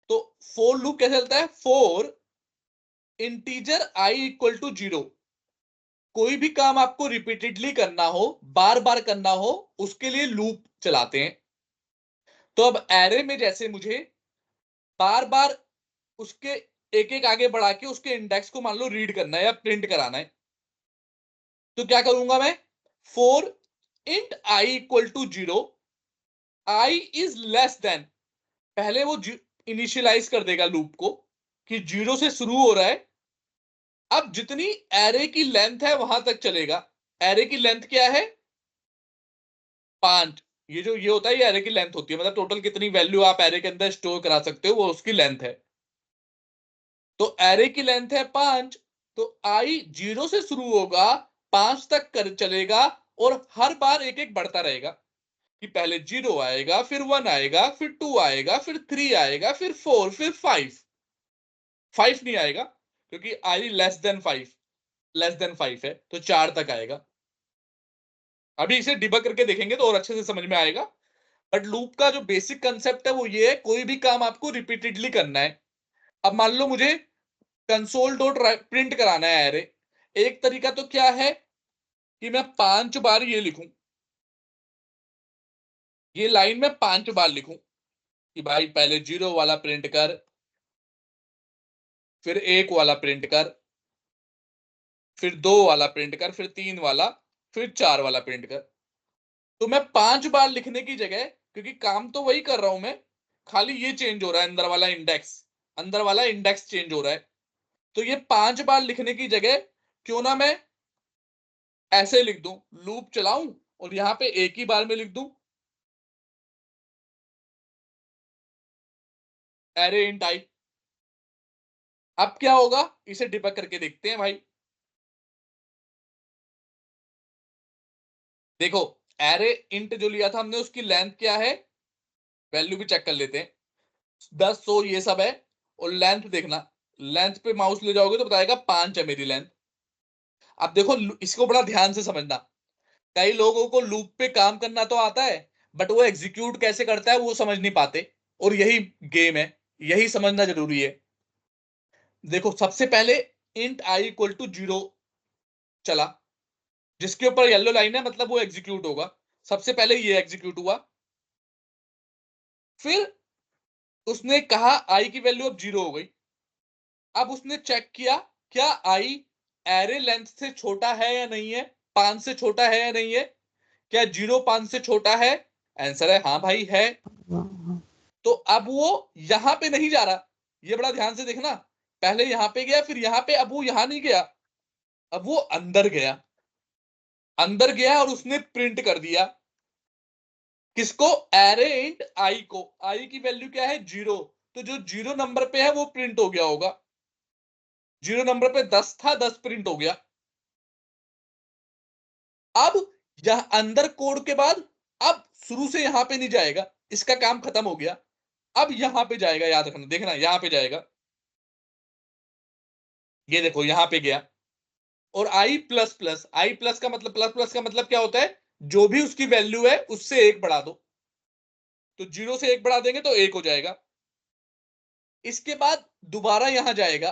तो फॉर लूप कैसे चलता है? For integer i equal to 0, कोई भी काम आपको रिपीटेडली करना हो, बार बार करना हो, उसके लिए लूप चलाते हैं। तो अब एरे में जैसे मुझे बार बार उसके एक एक आगे बढ़ा के उसके इंडेक्स को मान लो रीड करना है या प्रिंट कराना है, तो क्या करूंगा मैं? For int i equal to 0, i is less than, पहले वो इनिशियलाइज कर देगा लूप को कि 0 से शुरू हो रहा है। अब जितनी एरे की लेंथ है वहां तक चलेगा। एरे की लेंथ क्या है? 5। ये जो ये होता है ये एरे की लेंथ होती है, मतलब टोटल कितनी वैल्यू आप एरे के अंदर स्टोर करा सकते हो वो उसकी लेंथ है। तो एरे की लेंथ है 5, तो आई 0 से शुरू होगा, 5 तक कर चलेगा और हर बार एक एक बढ़ता रहेगा कि पहले 0 आएगा, फिर 1 आएगा, फिर 2 आएगा, फिर 3 आएगा, फिर 4, फिर 5। 5 नहीं आएगा क्योंकि आई लेस देन 5, लेस देन 5 है तो 4 तक आएगा। अभी इसे डिबग करके देखेंगे तो और अच्छे से समझ में आएगा। बट लूप का जो बेसिक कंसेप्ट है वो ये है, कोई भी काम आपको रिपीटेडली करना है। अब मान लो मुझे कंसोल डॉट प्रिंट कराना है एरे। एक तरीका तो क्या है कि मैं 5 बार ये लिखूं, ये लाइन में 5 बार लिखूं कि भाई पहले 0 वाला प्रिंट कर, फिर 1 वाला प्रिंट कर, फिर 2 वाला प्रिंट कर, फिर 3 वाला, फिर 4 वाला प्रिंट कर। तो मैं 5 बार लिखने की जगह, क्योंकि काम तो वही कर रहा हूं मैं, खाली ये चेंज हो रहा है अंदर वाला इंडेक्स, अंदर वाला इंडेक्स चेंज हो रहा है। तो ये 5 बार लिखने की जगह क्यों ना मैं ऐसे लिख दूं, लूप चलाऊं और यहां पे एक ही बार में लिख दूं एरे इन टाइप। अब क्या होगा इसे डिबग करके देखते हैं भाई। देखो एरे इंट जो लिया था हमने उसकी लेंथ क्या है? वैल्यू भी चेक कर लेते हैं। 10 100 ये सब है। और लेंथ देखना, लेंथ पे माउस ले जाओगे तो बताएगा 5 है मेरी लेंथ। अब देखो इसको बड़ा ध्यान से समझना। कई लोगों को लूप पे काम करना तो आता है, बट वो एग्जीक्यूट कैसे करता है वो समझ नहीं पाते। और यही गेम है, यही समझना जरूरी है। देखो सबसे पहले इंट आई इक्वल टू 0 चला, जिसके ऊपर येलो लाइन है मतलब वो एग्जीक्यूट होगा। सबसे पहले ये एग्जीक्यूट हुआ। फिर उसने कहा आई की वैल्यू अब 0 हो गई। अब उसने चेक किया क्या आई एरे लेंथ से छोटा है या नहीं है, 5 से छोटा है या नहीं है। क्या 0 5 से छोटा है? आंसर है हाँ भाई है। तो अब वो यहां पे नहीं जा रहा, ये बड़ा ध्यान से देखना। पहले यहां पे गया, फिर यहां पे, अब वो यहां नहीं गया, अब वो अंदर गया। अंदर गया और उसने प्रिंट कर दिया किसको? एरे इंट आई को। आई की वैल्यू क्या है? 0। तो जो 0 नंबर पे है वो प्रिंट हो गया होगा। 0 नंबर पे 10 था, 10 प्रिंट हो गया। अब यहां अंदर कोड के बाद अब शुरू से यहां पे नहीं जाएगा, इसका काम खत्म हो गया। अब यहां पे जाएगा, याद रखना, देखना यहां पे जाएगा। ये देखो यहां पे गया। और आई प्लस प्लस, आई प्लस का मतलब, प्लस प्लस का मतलब क्या होता है? जो भी उसकी वैल्यू है उससे एक बढ़ा दो। तो 0 से 1 बढ़ा देंगे तो 1 हो जाएगा। इसके बाद दोबारा यहां जाएगा।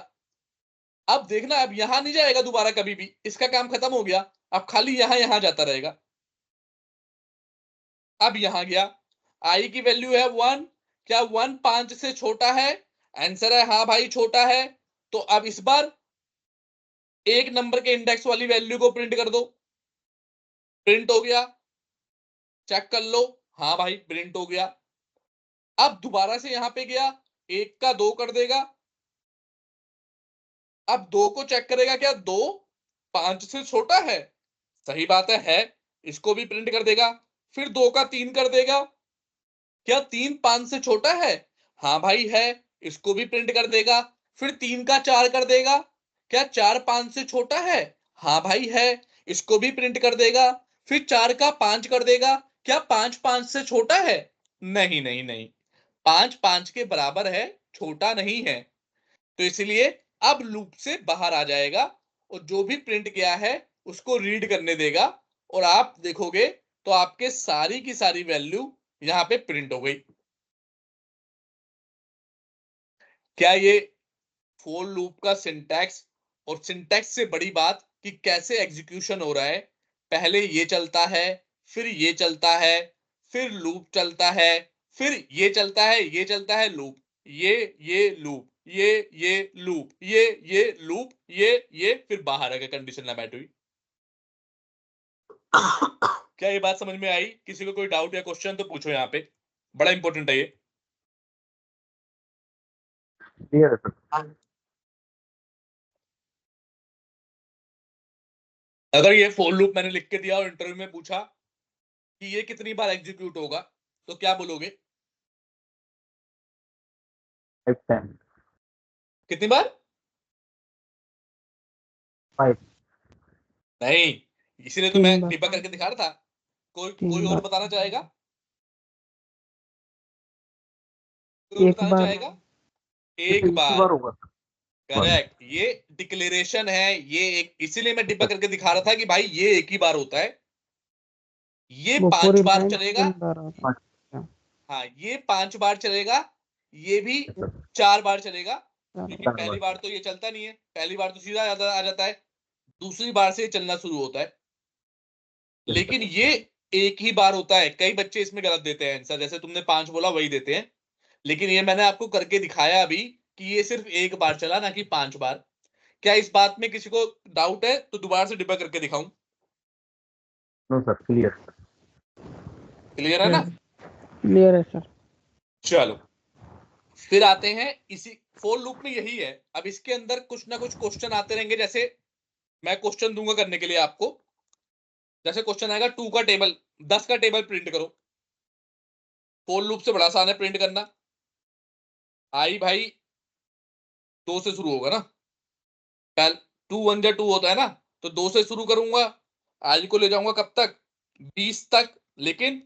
अब देखना अब यहां नहीं जाएगा दोबारा कभी भी, इसका काम खत्म हो गया। अब खाली यहां यहां जाता रहेगा। अब यहां गया, आई की वैल्यू है 1। क्या 1 5 से छोटा है? आंसर है हाँ भाई छोटा है। तो अब इस बार एक नंबर के इंडेक्स वाली वैल्यू को प्रिंट कर दो। प्रिंट हो गया, चेक कर लो। हाँ भाई प्रिंट हो गया। अब दोबारा से यहां पे गया, 1 का 2 कर देगा। अब 2 को चेक करेगा, क्या 2 5 से छोटा है? सही बात है, इसको भी प्रिंट कर देगा। फिर 2 का 3 कर देगा। क्या 3 5 से छोटा है? हाँ भाई है, इसको भी प्रिंट कर देगा। फिर 3 का 4 कर देगा। क्या 4 5 से छोटा है? हाँ भाई है, इसको भी प्रिंट कर देगा। फिर 4 का 5 कर देगा। क्या 5 5 से छोटा है? नहीं नहीं नहीं, 5 5 के बराबर है, छोटा नहीं है। तो इसलिए अब लूप से बाहर आ जाएगा और जो भी प्रिंट किया है उसको रीड करने देगा। और आप देखोगे तो आपके सारी की सारी वैल्यू यहां पे प्रिंट हो गई। क्या ये फोर लूप का सिंटैक्स? और सिंटैक्स से बड़ी बात कि कैसे एग्जीक्यूशन हो रहा है। पहले ये चलता है, फिर ये चलता है, फिर लूप चलता है, फिर ये चलता है, ये चलता है लूप, ये लूप, ये लूप, ये लूप, ये फिर बाहर आ गया कंडीशन ना मैट हुई। क्या ये बात समझ में आई? किसी को कोई डाउट या क्वेश्चन तो पूछो, यहाँ पे बड़ा इंपॉर्टेंट है ये। क्लियर है सर। अगर ये फोर लूप मैंने लिख के दिया और इंटरव्यू में पूछा कि ये कितनी बार एग्जीक्यूट होगा, तो क्या बोलोगे? 5 टाइम। कितनी बार? 5। नहीं, इसीलिए तो मैं 3 बार। डिबग करके दिखा रहा था। कोई 3 कोई और बार। बताना चाहेगा? कोई और 1 बताना बार। चाहेगा? एक एक ही बार। बार होगा सर। करेक्ट, ये डिक्लेरेशन है, ये एक, इसीलिए मैं डिबग करके दिखा रहा था कि भाई ये एक ही बार होता है। ये वो 5 पूरी बार लाइन चलेगा। 3 बार होता हाँ, है। हाँ ये 5 बार चलेगा। ये भी सर। 4 बार चलेगा, क्योंकि 4 4 पहली बार। बार तो ये चलता नहीं है, पहली बार तो सीधा आ जाता है। दूसरी बार से ये चलना शुरू होता है। लेकिन ये एक ही बार होता है। कई बच्चे इसमें गलत देते हैं आंसर, जैसे तुमने 5 बोला वही देते हैं। लेकिन ये मैंने आपको करके दिखाया अभी कि ये सिर्फ एक बार चला, ना कि 5 बार। क्या इस बात में किसी को डाउट है तो दोबारा से डिबग करके दिखाऊं? No sir, clear. क्लियर है ना? क्लियर है सर। चलो फिर आते हैं इसी फोर लूप में, यही है। अब इसके अंदर कुछ ना कुछ क्वेश्चन आते रहेंगे। जैसे मैं क्वेश्चन दूंगा करने के लिए आपको। जैसे क्वेश्चन आएगा 2 का टेबल, 10 का टेबल प्रिंट करो। फोर लूप से बड़ा आसान है प्रिंट करना। आई भाई 2 से शुरू होगा ना, पहले 2 1 जा 2 होता है ना, तो 2 से शुरू करूंगा। आई को ले जाऊंगा कब तक? 20 तक। लेकिन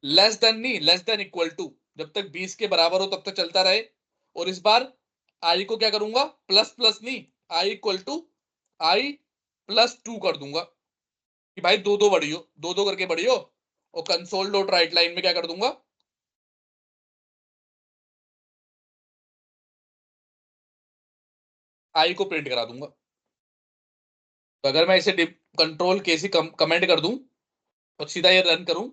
लेस देन नहीं, लेस देन इक्वल टू। जब तक 20 के बराबर हो तब तक चलता रहे। और इस बार आई को क्या करूंगा, प्लस प्लस नहीं, आई इक्वल टू आई प्लस 2 कर दूंगा कि भाई दो दो बढ़ी हो, दो दो करके बढ़ी हो। और कंसोल डॉट राइट लाइन में क्या कर दूंगा, आई को प्रिंट करा दूंगा। तो अगर मैं इसे कंट्रोल के सी कमेंट कर दूं और सीधा ये रन करूं,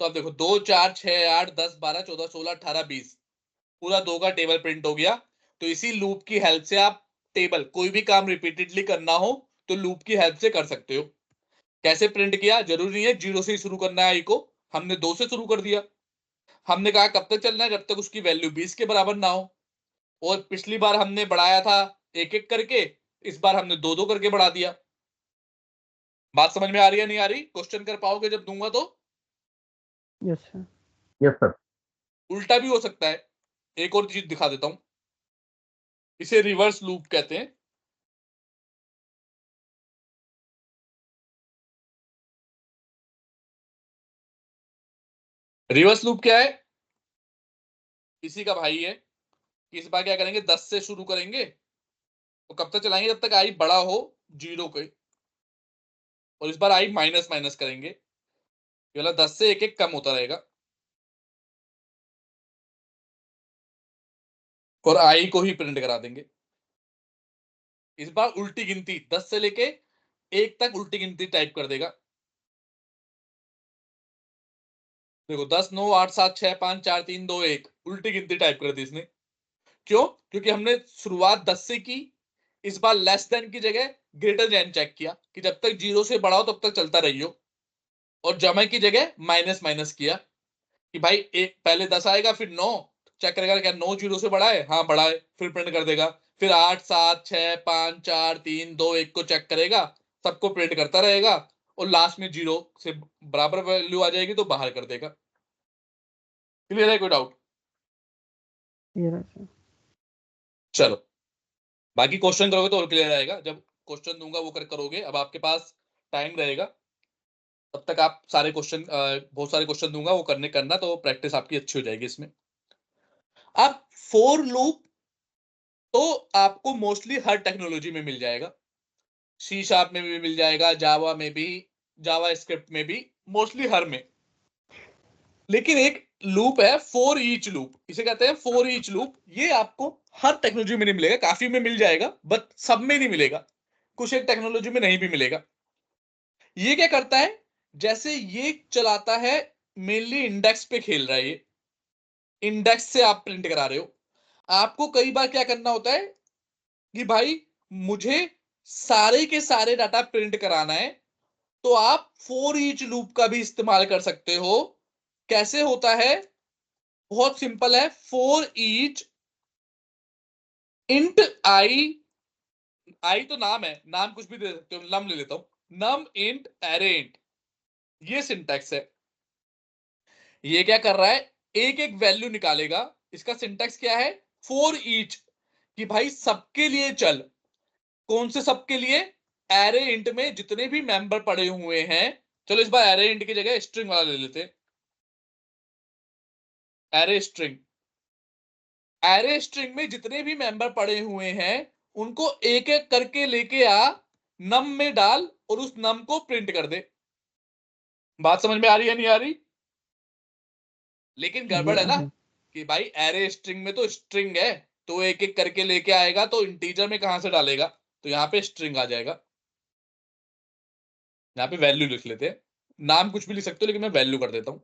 तो आप देखो 2 4 6 8 10 12 14 16 18 20 पूरा 2 का टेबल प्रिंट हो गया। तो इसी लूप की हेल्प से आप टेबल कोई भी काम रिपीटेडली करना हो तो लूप की हेल्प से कर सकते हो। कैसे प्रिंट किया, जरूरी नहीं है 0 से ही शुरू करना है आई को, हमने 2 से शुरू कर दिया। हमने कहा कब तक चलना है, जब तक उसकी वैल्यू 20 के बराबर ना हो। और पिछली बार हमने बढ़ाया था एक एक करके, इस बार हमने दो दो करके बढ़ा दिया। बात समझ में आ रही है नहीं आ रही, क्वेश्चन कर पाओगे जब दूंगा तो। Yes sir. Yes, sir. उल्टा भी हो सकता है, एक और चीज दिखा देता हूं, इसे रिवर्स लूप कहते हैं। रिवर्स लूप क्या है, इसी का भाई है। इस बार क्या करेंगे, 10 से शुरू करेंगे तो कब तक चलाएंगे, जब तक आई बड़ा हो 0 के। और इस बार आई माइनस माइनस करेंगे, ये वाला 10 से एक एक कम होता रहेगा। और आई को ही प्रिंट करा देंगे। इस बार उल्टी गिनती 10 से लेके 1 तक उल्टी गिनती टाइप कर देगा। देखो 10 9 8 7 6 5 4 3 2 1 उल्टी गिनती टाइप कर दी इसने। क्यों, क्योंकि हमने शुरुआत 10 से की, इस बार लेस देन की जगह ग्रेटर देन चेक किया कि जब तक 0 से बढ़ाओ तब तक चलता रहियो। और जमा की जगह माइनस माइनस किया कि भाई एक पहले 10 आएगा फिर 9, चेक करेगा क्या 9 0 से बड़ा है, हाँ बड़ा है, फिर प्रिंट कर देगा। फिर 8 7 6 5 4 3 2 1 को चेक करेगा, सबको प्रिंट करता रहेगा। और लास्ट में 0 से बराबर वैल्यू आ जाएगी तो बाहर कर देगा। क्लियर है, कोई डाउट? क्लियर है सर। चलो बाकी क्वेश्चन करोगे तो और क्लियर आएगा, जब क्वेश्चन दूंगा वो करोगे। अब आपके पास टाइम रहेगा, तब तक आप सारे क्वेश्चन, बहुत सारे क्वेश्चन दूंगा वो करना, तो प्रैक्टिस आपकी अच्छी हो जाएगी इसमें। अब फोर लूप तो आपको मोस्टली हर टेक्नोलॉजी में मिल जाएगा, सी शार्प में भी मिल जाएगा, जावा में भी, जावा स्क्रिप्ट में भी, मोस्टली हर में। लेकिन एक लूप है फोर ईच लूप, इसे कहते हैं फोर ईच लूप। ये आपको हर टेक्नोलॉजी में नहीं मिलेगा, काफी में मिल जाएगा बट सब में नहीं मिलेगा, कुछ एक टेक्नोलॉजी में नहीं भी मिलेगा। ये क्या करता है, जैसे ये चलाता है, मेनली इंडेक्स पे खेल रहा है ये, इंडेक्स से आप प्रिंट करा रहे हो। आपको कई बार क्या करना होता है कि भाई मुझे सारे के सारे डाटा प्रिंट कराना है, तो आप फोर ईच लूप का भी इस्तेमाल कर सकते हो। कैसे होता है, बहुत सिंपल है, फोर ईच इंट आई, आई तो नाम है, नाम कुछ भी दे सकते हो, नम ले लेता हूं, नम इंट एरे इंट, ये सिंटैक्स है। ये क्या कर रहा है, एक एक वैल्यू निकालेगा। इसका सिंटैक्स क्या है, फोर ईच, कि भाई सबके लिए चल। कौन से सबके लिए, एरे इंट में जितने भी मेंबर पड़े हुए हैं। चलो इस बार एरे इंट की जगह स्ट्रिंग वाला ले लेते हैं, एरे स्ट्रिंग। एरे स्ट्रिंग में जितने भी मेंबर पड़े हुए हैं उनको एक एक करके लेके आ, नम में डाल और उस नम को प्रिंट कर दे। बात समझ में आ रही है नहीं आ रही? लेकिन जी गड़बड़ है आ ना, रही। कि भाई एरे स्ट्रिंग में तो स्ट्रिंग है, तो एक एक करके लेके आएगा तो इंटीजर में कहां से डालेगा, तो यहाँ पे स्ट्रिंग आ जाएगा। यहाँ पे वैल्यू लिख लेते हैं, नाम कुछ भी लिख सकते हो लेकिन मैं वैल्यू कर देता हूं।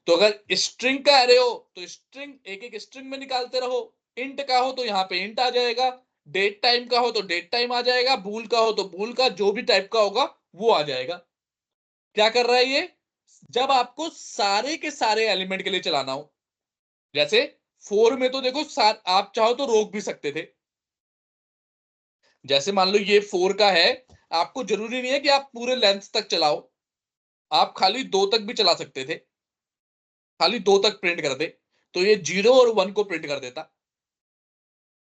तो अगर स्ट्रिंग का एरे हो तो स्ट्रिंग एक एक स्ट्रिंग में निकालते रहो, इंट का हो तो यहाँ पे इंट आ जाएगा, डेट टाइम का हो तो डेट टाइम आ जाएगा, बूल का हो तो बूल का, जो भी टाइप का होगा वो आ जाएगा। क्या कर रहा है ये, जब आपको सारे के सारे एलिमेंट के लिए चलाना हो, जैसे फोर में तो देखो आप चाहो तो रोक भी सकते थे। जैसे मान लो ये फोर का है, आपको जरूरी नहीं है कि आप पूरे लेंथ तक चलाओ, आप खाली दो तक भी चला सकते थे, खाली दो तक प्रिंट कर दे, तो ये 0 और 1 को प्रिंट कर देता।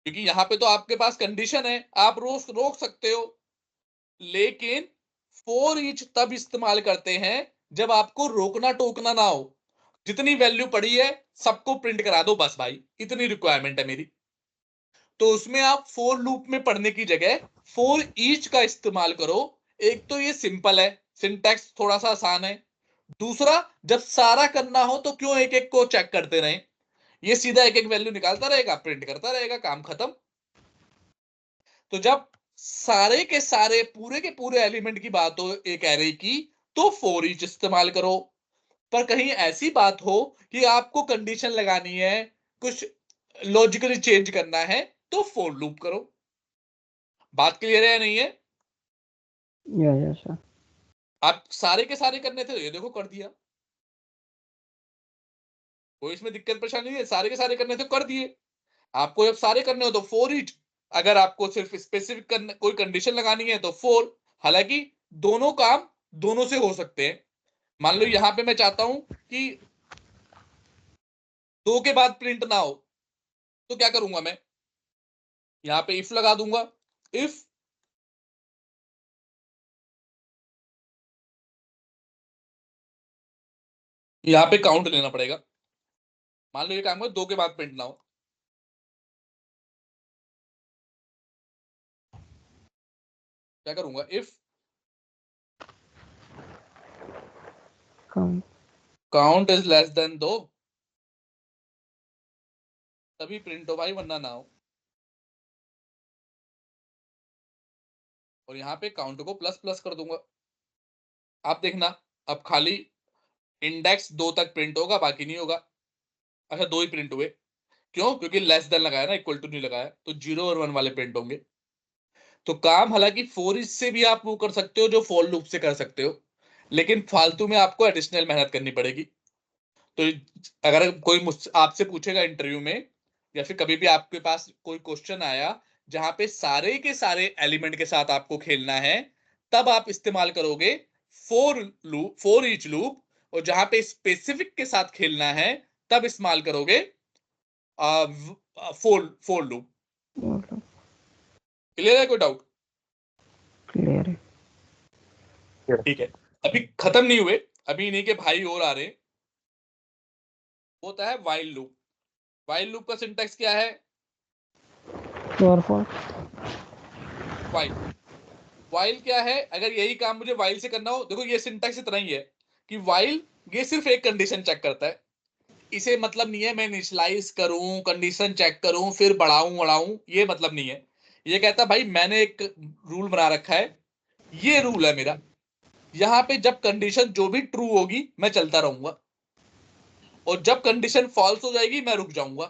क्योंकि यहां पे तो आपके पास कंडीशन है, आप रोक रोक सकते हो। लेकिन फोर ईच तब इस्तेमाल करते हैं जब आपको रोकना टोकना ना हो। जितनी वैल्यू पड़ी है सबको प्रिंट करा दो बस भाई, इतनी रिक्वायरमेंट है मेरी। तो उसमें आप फॉर लूप में पढ़ने की जगह फॉर ईच का इस्तेमाल करो। एक तो ये सिंपल है, सिंटैक्स थोड़ा सा आसान है। दूसरा, जब सारा करना हो तो क्यों एक एक को चेक करते रहे, ये सीधा एक एक वैल्यू निकालता रहेगा, प्रिंट करता रहेगा, काम खत्म। तो जब सारे के सारे पूरे के पूरे एलिमेंट की बात हो एक एरे की, तो फॉर ईच इस्तेमाल करो। पर कहीं ऐसी बात हो कि आपको कंडीशन लगानी है, कुछ लॉजिकली चेंज करना है, तो फॉर लूप करो। बात क्लियर है या नहीं है? Yes, sir. आप सारे के सारे करने थे, ये देखो कर दिया, कोई इसमें दिक्कत परेशानी नहीं है। सारे के सारे करने थे, कर दिए। आपको जब सारे करने हो तो फॉर ईच, अगर आपको सिर्फ स्पेसिफिक करने कोई कंडीशन लगानी है तो फॉर। हालांकि दोनों काम दोनों से हो सकते हैं। मान लो यहां पे मैं चाहता हूं कि 2 के बाद प्रिंट ना हो, तो क्या करूंगा मैं, यहां पे इफ लगा दूंगा। इफ यहां पे काउंट लेना पड़ेगा। मान लो ये काम है 2 के बाद प्रिंट ना हो, क्या करूंगा, if Count. Count is less then 2, तभी प्रिंट हो भाई, वरना ना हो। और यहाँ पे काउंट को प्लस प्लस कर दूंगा। आप देखना, अब खाली इंडेक्स 2 तक प्रिंट होगा, बाकी नहीं होगा। अच्छा 2 ही प्रिंट हुए, क्यों? क्योंकि लेस देन लगाया ना, इक्वल टू नहीं लगाया, तो 0 और 1 वाले प्रिंट होंगे। तो काम हालांकि फॉर ईच से भी आप वो कर सकते हो जो फॉर लूप से कर सकते हो, लेकिन फालतू में आपको एडिशनल मेहनत करनी पड़ेगी। तो अगर कोई मुझसे आपसे पूछेगा इंटरव्यू में, या फिर कभी भी आपके पास कोई क्वेश्चन आया जहां पे सारे के सारे एलिमेंट के साथ आपको खेलना है, तब आप इस्तेमाल करोगे for loop, for each loop. और जहां पे स्पेसिफिक के साथ खेलना है, तब इस्तेमाल करोगे for for loop. Okay. Clear है? कोई डाउट? Clear. ठीक है, अभी खत्म नहीं हुए, अभी इन्हीं के भाई और आ रहे हैं। होता है वाइल लूप। वाइल लूप का सिंटैक्स क्या है? True or false? While, while क्या है? अगर यही काम मुझे वाइल से करना हो, देखो ये सिंटैक्स इतना ही है कि वाइल ये सिर्फ एक कंडीशन चेक करता है। इसे मतलब नहीं है मैं इनिशियलाइज करूं, कंडीशन चेक करूं, फिर बढ़ाऊं बढ़ाऊं, ये मतलब नहीं है। ये कहता भाई मैंने एक रूल बना रखा है, ये रूल है मेरा, यहां पे जब कंडीशन जो भी ट्रू होगी मैं चलता रहूंगा, और जब कंडीशन फॉल्स हो जाएगी मैं रुक जाऊंगा।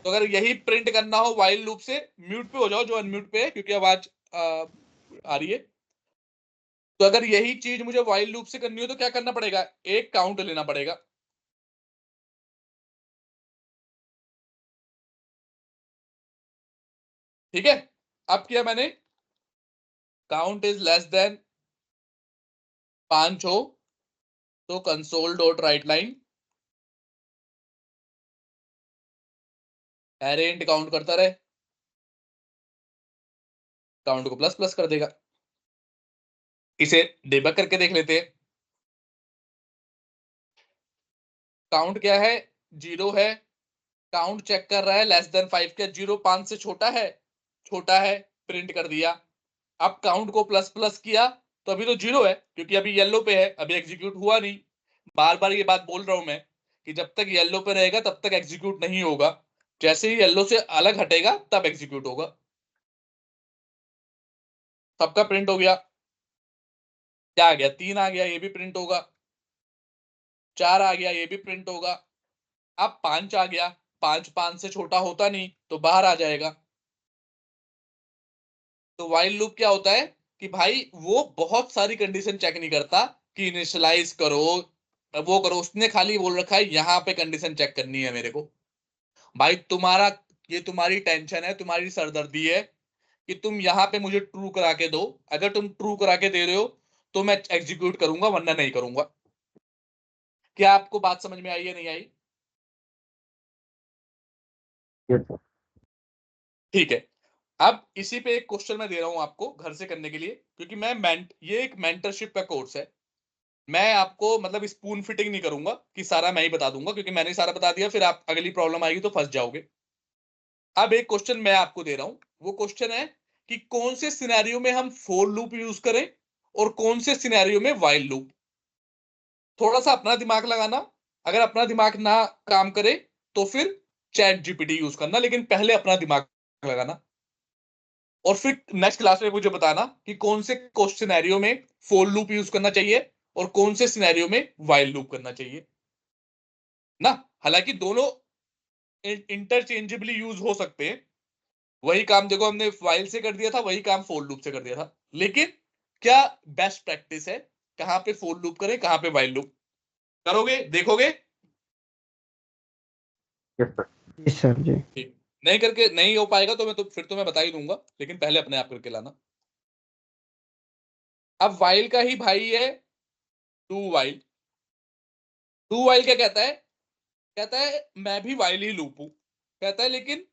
तो अगर यही प्रिंट करना हो वाइल लूप से, म्यूट पे हो जाओ जो अनम्यूट पे है, क्योंकि आवाज आ रही है। तो अगर यही चीज मुझे वाइल लूप से करनी हो तो क्या करना पड़ेगा, एक काउंट लेना पड़ेगा। ठीक है, अब किया मैंने, काउंट इज लेस देन 5 हो तो console dot right line array int count करता रहे, काउंट को प्लस प्लस कर देगा। इसे डिबग करके देख लेते हैं। काउंट क्या है? 0 है, काउंट चेक कर रहा है लेस देन 5, क्या 0 5 से छोटा है? छोटा है, प्रिंट कर दिया। अब काउंट को प्लस प्लस किया तो अभी तो 0 है, क्योंकि अभी येलो पे है, अभी एग्जीक्यूट हुआ नहीं। बार बार ये बात बोल रहा हूं मैं कि जब तक येलो पे रहेगा तब तक एग्जीक्यूट नहीं होगा, जैसे ही येलो से अलग हटेगा तब एग्जीक्यूट होगा। सबका प्रिंट हो गया। क्या आ गया? 3 आ गया, ये भी प्रिंट होगा। 4 आ गया, ये भी प्रिंट होगा। अब 5 आ गया, 5 5 से छोटा होता नहीं तो बाहर आ जाएगा। तो वाइल लूप क्या होता है कि भाई वो बहुत सारी कंडीशन चेक नहीं करता कि इनिशियलाइज करो, वो करो, उसने खाली बोल रखा है यहां पे कंडीशन चेक करनी है मेरे को। भाई तुम्हारा, ये तुम्हारी टेंशन है, तुम्हारी सरदर्दी है कि तुम यहां पे मुझे ट्रू करा के दो। अगर तुम ट्रू करा के दे रहे हो तो मैं एग्जीक्यूट करूंगा, वरना नहीं करूंगा। क्या आपको बात समझ में आई है, नहीं आई? Yes, sir. ठीक है, अब इसी पे एक क्वेश्चन मैं दे रहा हूं आपको घर से करने के लिए, क्योंकि मैं ये एक मेंटरशिप का कोर्स है। मैं आपको मतलब स्पून फिटिंग नहीं करूंगा कि सारा मैं ही बता दूंगा, क्योंकि मैंने सारा बता दिया फिर आप अगली प्रॉब्लम आएगी तो फंस जाओगे। अब एक क्वेश्चन मैं आपको दे रहा हूं, वो क्वेश्चन है कि कौन से सिनेरियो में हम फॉर लूप यूज करें और कौन से सिनेरियो में व्हाइल लूप। थोड़ा सा अपना दिमाग लगाना, अगर अपना दिमाग ना काम करे तो फिर चैट जीपीटी यूज करना, लेकिन पहले अपना दिमाग लगाना। और फिर नेक्स्ट क्लास में मुझे बताना कि कौन से सिनेरियो में फॉर लूप यूज करना चाहिए और कौन से सिनेरियो में व्हाइल लूप करना चाहिए ना। हालांकि दोनों इंटरचेंजेबली यूज हो सकते हैं। वही काम देखो हमने व्हाइल से कर दिया था, वही काम फॉर लूप से कर दिया था, लेकिन क्या बेस्ट प्रैक्टिस है, कहां पे फॉर लूप करें कहां पे व्हाइल लूप करोगे, देखोगे। Yes, sir. जी सर जी। ठीक, नहीं करके नहीं हो पाएगा तो मैं तो फिर तो मैं बता ही दूंगा, लेकिन पहले अपने आप करके लाना। अब वाइल का ही भाई है डू वाइल। डू वाइल क्या कहता है, कहता है मैं भी वाइल ही लूप हूं, कहता है लेकिन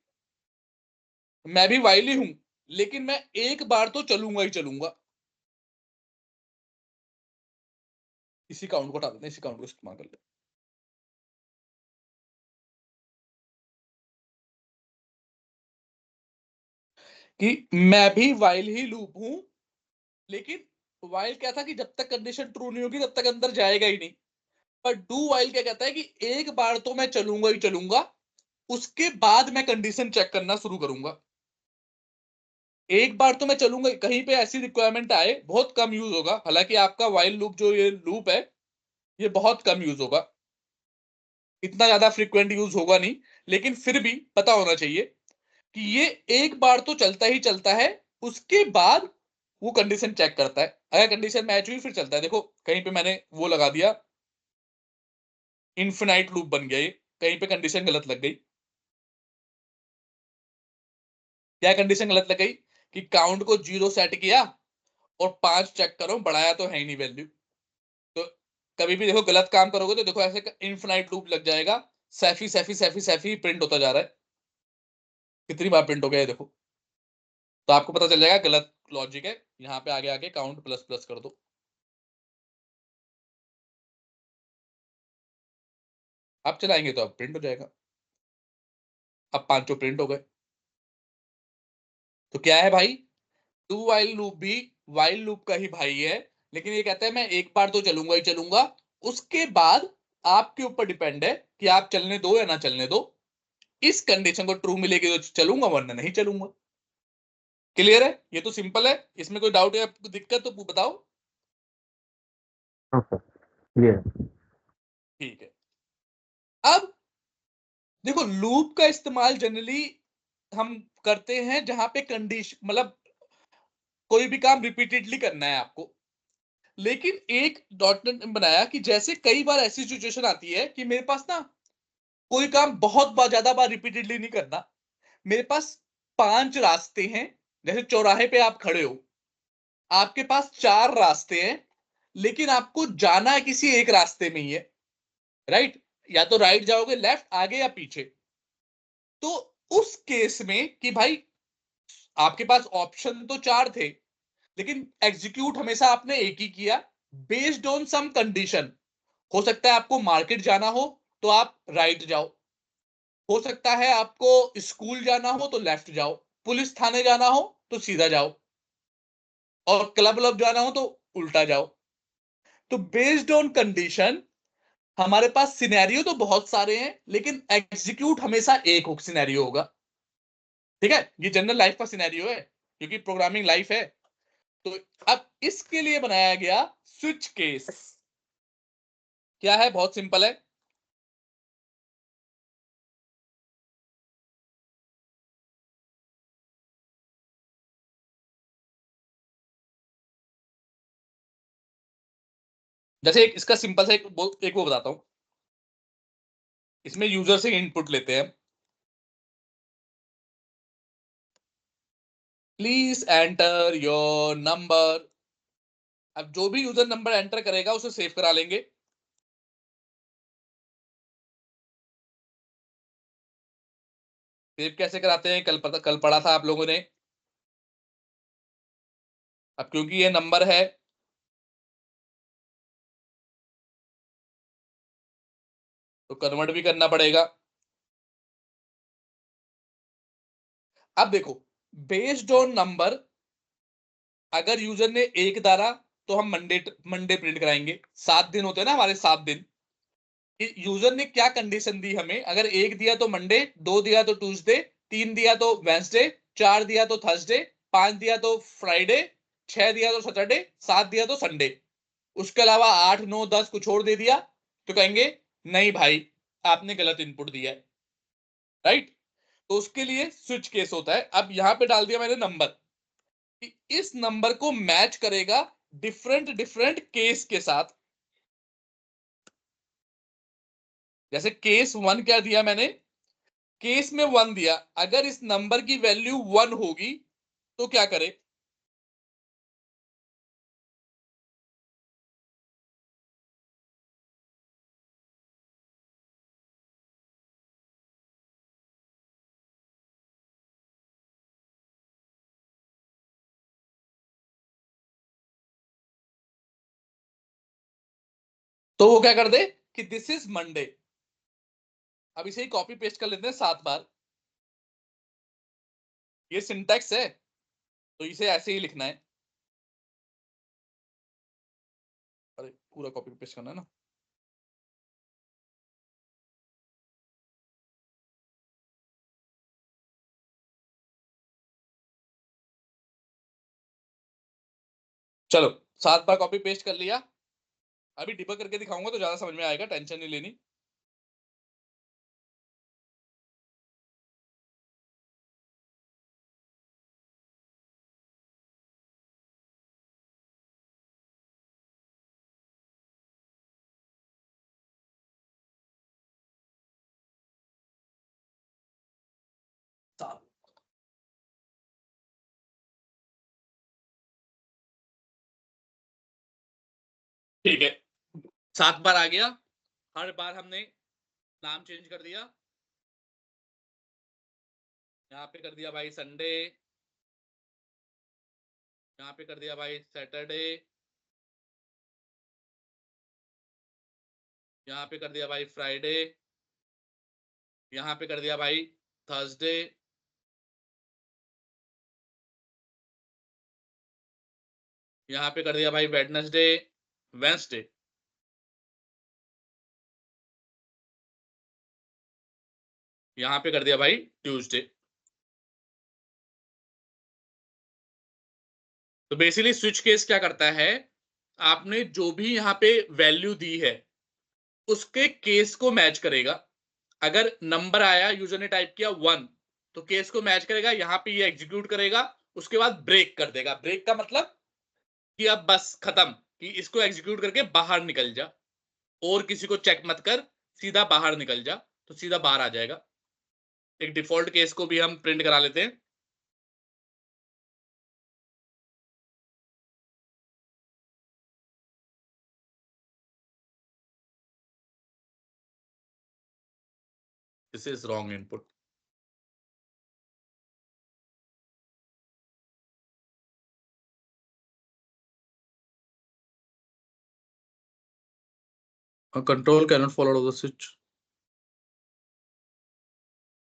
मैं भी वाइल ही हूं, लेकिन मैं एक बार तो चलूंगा ही चलूंगा। इसी काउंट को हटा देते हैं, इसी काउंट को इस्तेमाल कर लेते हैं कि मैं भी वाइल ही लूप हूं, लेकिन वाइल क्या था कि जब तक कंडीशन ट्रू नहीं होगी तब तक अंदर जाएगा ही नहीं। पर डू वाइल क्या कहता है कि एक बार तो मैं चलूंगा ही चलूंगा, उसके बाद मैं कंडीशन चेक करना शुरू करूंगा। एक बार तो मैं चलूंगा, कहीं पे ऐसी रिक्वायरमेंट आए, बहुत कम यूज होगा, हालांकि आपका वाइल लूप जो ये लूप है ये बहुत कम यूज होगा, इतना ज्यादा फ्रीक्वेंट यूज होगा नहीं, लेकिन फिर भी पता होना चाहिए कि ये एक बार तो चलता ही चलता है, उसके बाद वो कंडीशन चेक करता है, अगर कंडीशन मैच हुई फिर चलता है। देखो कहीं पे मैंने वो लगा दिया, इन्फिनाइट लूप बन गया ये, कहीं पे कंडीशन गलत लग गई। क्या कंडीशन गलत लग गई कि काउंट को 0 सेट किया और 5 चेक करो, बढ़ाया तो है ही नहीं वैल्यू। तो कभी भी देखो गलत काम करोगे तो देखो ऐसे इन्फिनाइट लूप लग जाएगा, सैफी सैफी सैफी सैफी प्रिंट होता जा रहा है, कितनी बार प्रिंट हो गया है देखो। तो आपको पता चल जाएगा गलत लॉजिक है, यहाँ पे आगे आगे काउंट प्लस प्लस कर दो। आप चलाएंगे तो अब प्रिंट हो जाएगा, अब पांचों प्रिंट हो गए। तो क्या है भाई, डू वाइल लूप भी वाइल लूप का ही भाई है, लेकिन ये कहता है मैं एक बार तो चलूंगा ही चलूंगा, उसके बाद आपके ऊपर डिपेंड है कि आप चलने दो या ना चलने दो। इस कंडीशन को ट्रू मिलेगी तो चलूंगा वरना नहीं चलूंगा। क्लियर है, ये तो सिंपल है, इसमें कोई डाउट या दिक्कत तो बताओ। No, sir. Clear. ठीक है। अब देखो लूप का इस्तेमाल जनरली हम करते हैं जहां पे कंडीशन मतलब कोई भी काम रिपीटेडली करना है आपको, लेकिन एक डॉट नेट ने बनाया कि जैसे कई बार ऐसी सिचुएशन आती है कि मेरे पास ना कोई काम बहुत बार ज्यादा बार रिपीटेडली नहीं करना, मेरे पास 5 रास्ते हैं, जैसे चौराहे पे आप खड़े हो, आपके पास 4 रास्ते हैं, लेकिन आपको जाना है किसी एक रास्ते में ही है, राइट, या तो राइट जाओगे, लेफ्ट, आगे या पीछे। तो उस केस में कि भाई आपके पास ऑप्शन तो 4 थे, लेकिन एग्जीक्यूट हमेशा आपने एक ही किया, बेस्ड ऑन सम कंडीशन। हो सकता है आपको मार्केट जाना हो तो आप राइट जाओ, हो सकता है आपको स्कूल जाना हो तो लेफ्ट जाओ, पुलिस थाने जाना हो तो सीधा जाओ, और क्लब क्लब जाना हो तो उल्टा जाओ। तो बेस्ड ऑन कंडीशन हमारे पास सिनेरियो तो बहुत सारे हैं, लेकिन एग्जीक्यूट हमेशा एक हो सिनेरियो होगा। ठीक है, ये जनरल लाइफ का सिनेरियो है, क्योंकि प्रोग्रामिंग लाइफ है। तो अब इसके लिए बनाया गया स्विच केस। क्या है, बहुत सिंपल है। जैसे एक इसका सिंपल सा एक वो बताता हूं, इसमें यूजर से इनपुट लेते हैं, प्लीज एंटर योर नंबर। अब जो भी यूजर नंबर एंटर करेगा उसे सेव करा लेंगे। सेव कैसे कराते हैं, कल पढ़ा था आप लोगों ने। अब क्योंकि ये नंबर है तो कन्वर्ट भी करना पड़ेगा। अब देखो, बेस्ड ऑन नंबर, अगर यूजर ने 1 डाला तो हम मंडे मंडे प्रिंट कराएंगे। 7 दिन होते हैं ना हमारे, 7 दिन। यूजर ने क्या कंडीशन दी हमें, अगर 1 दिया तो मंडे, 2 दिया तो ट्यूसडे, 3 दिया तो वेंसडे, 4 दिया तो थर्सडे, 5 दिया तो फ्राइडे, 6 दिया तो सैटरडे, 7 दिया तो संडे। उसके अलावा 8, 9, 10 कुछ और दे दिया तो कहेंगे नहीं भाई, आपने गलत इनपुट दिया है, राइट। तो उसके लिए स्विच केस होता है। अब यहां पे डाल दिया मैंने नंबर, कि इस नंबर को मैच करेगा डिफरेंट डिफरेंट केस के साथ। जैसे केस 1 क्या दिया मैंने, केस में 1 दिया, अगर इस नंबर की वैल्यू 1 होगी तो क्या करे। तो वो क्या कर दे कि दिस इज मंडे। अब इसे ही कॉपी पेस्ट कर लेते हैं 7 बार। ये सिंटैक्स है, तो इसे ऐसे ही लिखना है। अरे पूरा कॉपी पेस्ट करना है ना। चलो, 7 बार कॉपी पेस्ट कर लिया। अभी डिबग करके दिखाऊंगा तो ज्यादा समझ में आएगा, टेंशन नहीं लेनी। ठीक है, 7 बार आ गया। हर बार हमने नाम चेंज कर दिया। यहाँ पे कर दिया भाई संडे, यहाँ पे कर दिया भाई सैटरडे, यहाँ पे कर दिया भाई फ्राइडे, यहाँ पे कर दिया भाई थर्सडे, यहाँ पे कर दिया भाई वेडनेसडे, वेंसडे, यहाँ पे कर दिया भाई ट्यूसडे। तो बेसिकली स्विच केस क्या करता है, आपने जो भी यहाँ पे वैल्यू दी है उसके केस को मैच करेगा। अगर नंबर आया, यूजर ने टाइप किया 1, तो केस को मैच करेगा, यहाँ पे ये एग्जीक्यूट करेगा, उसके बाद ब्रेक कर देगा। ब्रेक का मतलब कि अब बस खत्म, कि इसको एग्जीक्यूट करके बाहर निकल जा, और किसी को चेक मत कर, सीधा बाहर निकल जा, तो सीधा बाहर आ जाएगा। एक डिफॉल्ट केस को भी हम प्रिंट करा लेते हैं। This is wrong input. Control can not follow the switch.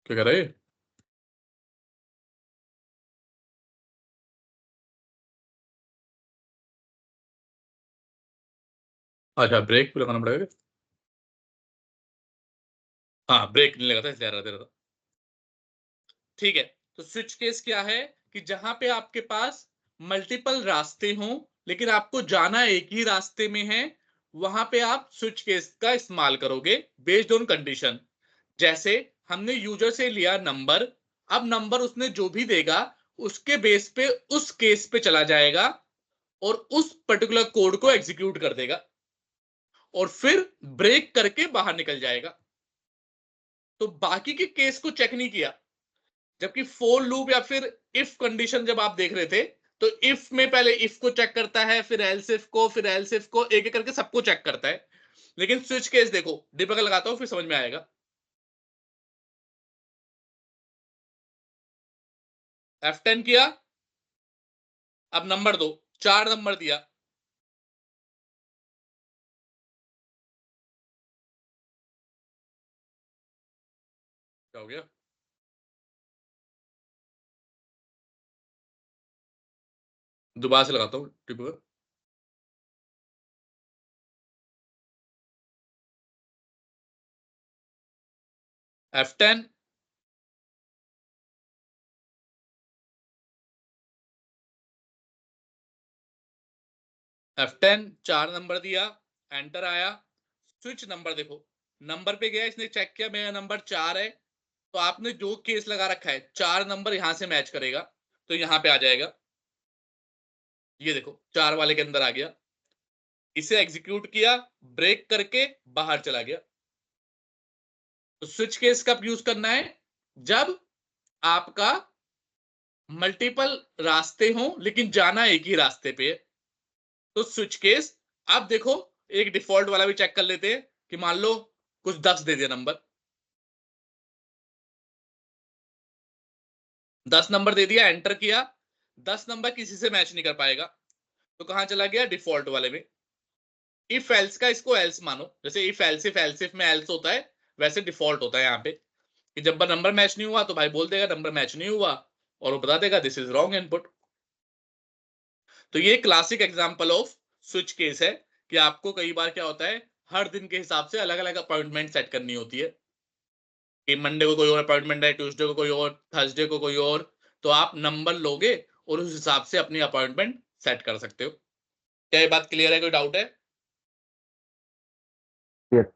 क्या कर रहे, अच्छा ब्रेक भी लगाना पड़ेगा। हाँ, ब्रेक नहीं लगा था इसलिए दे रहा था। ठीक है, तो स्विच केस क्या है, कि जहां पे आपके पास मल्टीपल रास्ते हों लेकिन आपको जाना एक ही रास्ते में है, वहां पे आप स्विच केस का इस्तेमाल करोगे बेस्ड ऑन कंडीशन। जैसे हमने यूजर से लिया नंबर, अब नंबर उसने जो भी देगा उसके बेस पे उस केस पे चला जाएगा और उस पर्टिकुलर कोड को एग्जीक्यूट कर देगा और फिर ब्रेक करके बाहर निकल जाएगा। तो बाकी के केस को चेक नहीं किया। जबकि फोर लूप या फिर इफ कंडीशन जब आप देख रहे थे, तो इफ में पहले इफ को चेक करता है, फिर एल्स इफ को, फिर एल्स इफ को, एक एक करके सबको चेक करता है। लेकिन स्विच केस देखो, डिबगर लगाता हूं फिर समझ में आएगा। F10 किया, अब नंबर दो, 4 नंबर दिया, क्या हो गया? दोबारा से लगाता हूँ टिप पर। F10 F10 4 नंबर दिया, एंटर आया, स्विच नंबर देखो, नंबर पे गया, इसने चेक किया मेरा नंबर 4 है, तो आपने जो केस लगा रखा है 4 नंबर यहां से मैच करेगा, तो यहां पे आ जाएगा, ये देखो 4 वाले के अंदर आ गया, इसे एग्जीक्यूट किया, ब्रेक करके बाहर चला गया। तो स्विच केस कब यूज करना है? जब आपका मल्टीपल रास्ते हो लेकिन जाना एक ही रास्ते पे है, तो स्विच केस। अब देखो एक डिफॉल्ट वाला भी चेक कर लेते हैं कि मान लो कुछ 10 दे दिया नंबर, 10 नंबर दे दिया, एंटर किया, 10 नंबर किसी से मैच नहीं कर पाएगा, तो कहां चला गया? डिफॉल्ट वाले में। इफ एल्स का इसको एल्स मानो, जैसे इफ एल्स इफ में एल्स होता है, वैसे डिफॉल्ट होता है यहाँ पे कि जब नंबर मैच नहीं हुआ तो भाई बोल देगा नंबर मैच नहीं हुआ, और वो बता देगा दिस इज रॉन्ग इनपुट। तो ये classic example off switch case है कि आपको कई बार क्या होता है, हर दिन के हिसाब से अलग अलग अपॉइंटमेंट सेट करनी होती है कि मंडे को कोई और अपॉइंटमेंट है, ट्यूसडे को कोई और, थर्सडे को कोई और, तो आप नंबर लोगे और उस हिसाब से अपनी अपॉइंटमेंट सेट कर सकते हो। क्या ये बात क्लियर है? कोई डाउट है? Yes.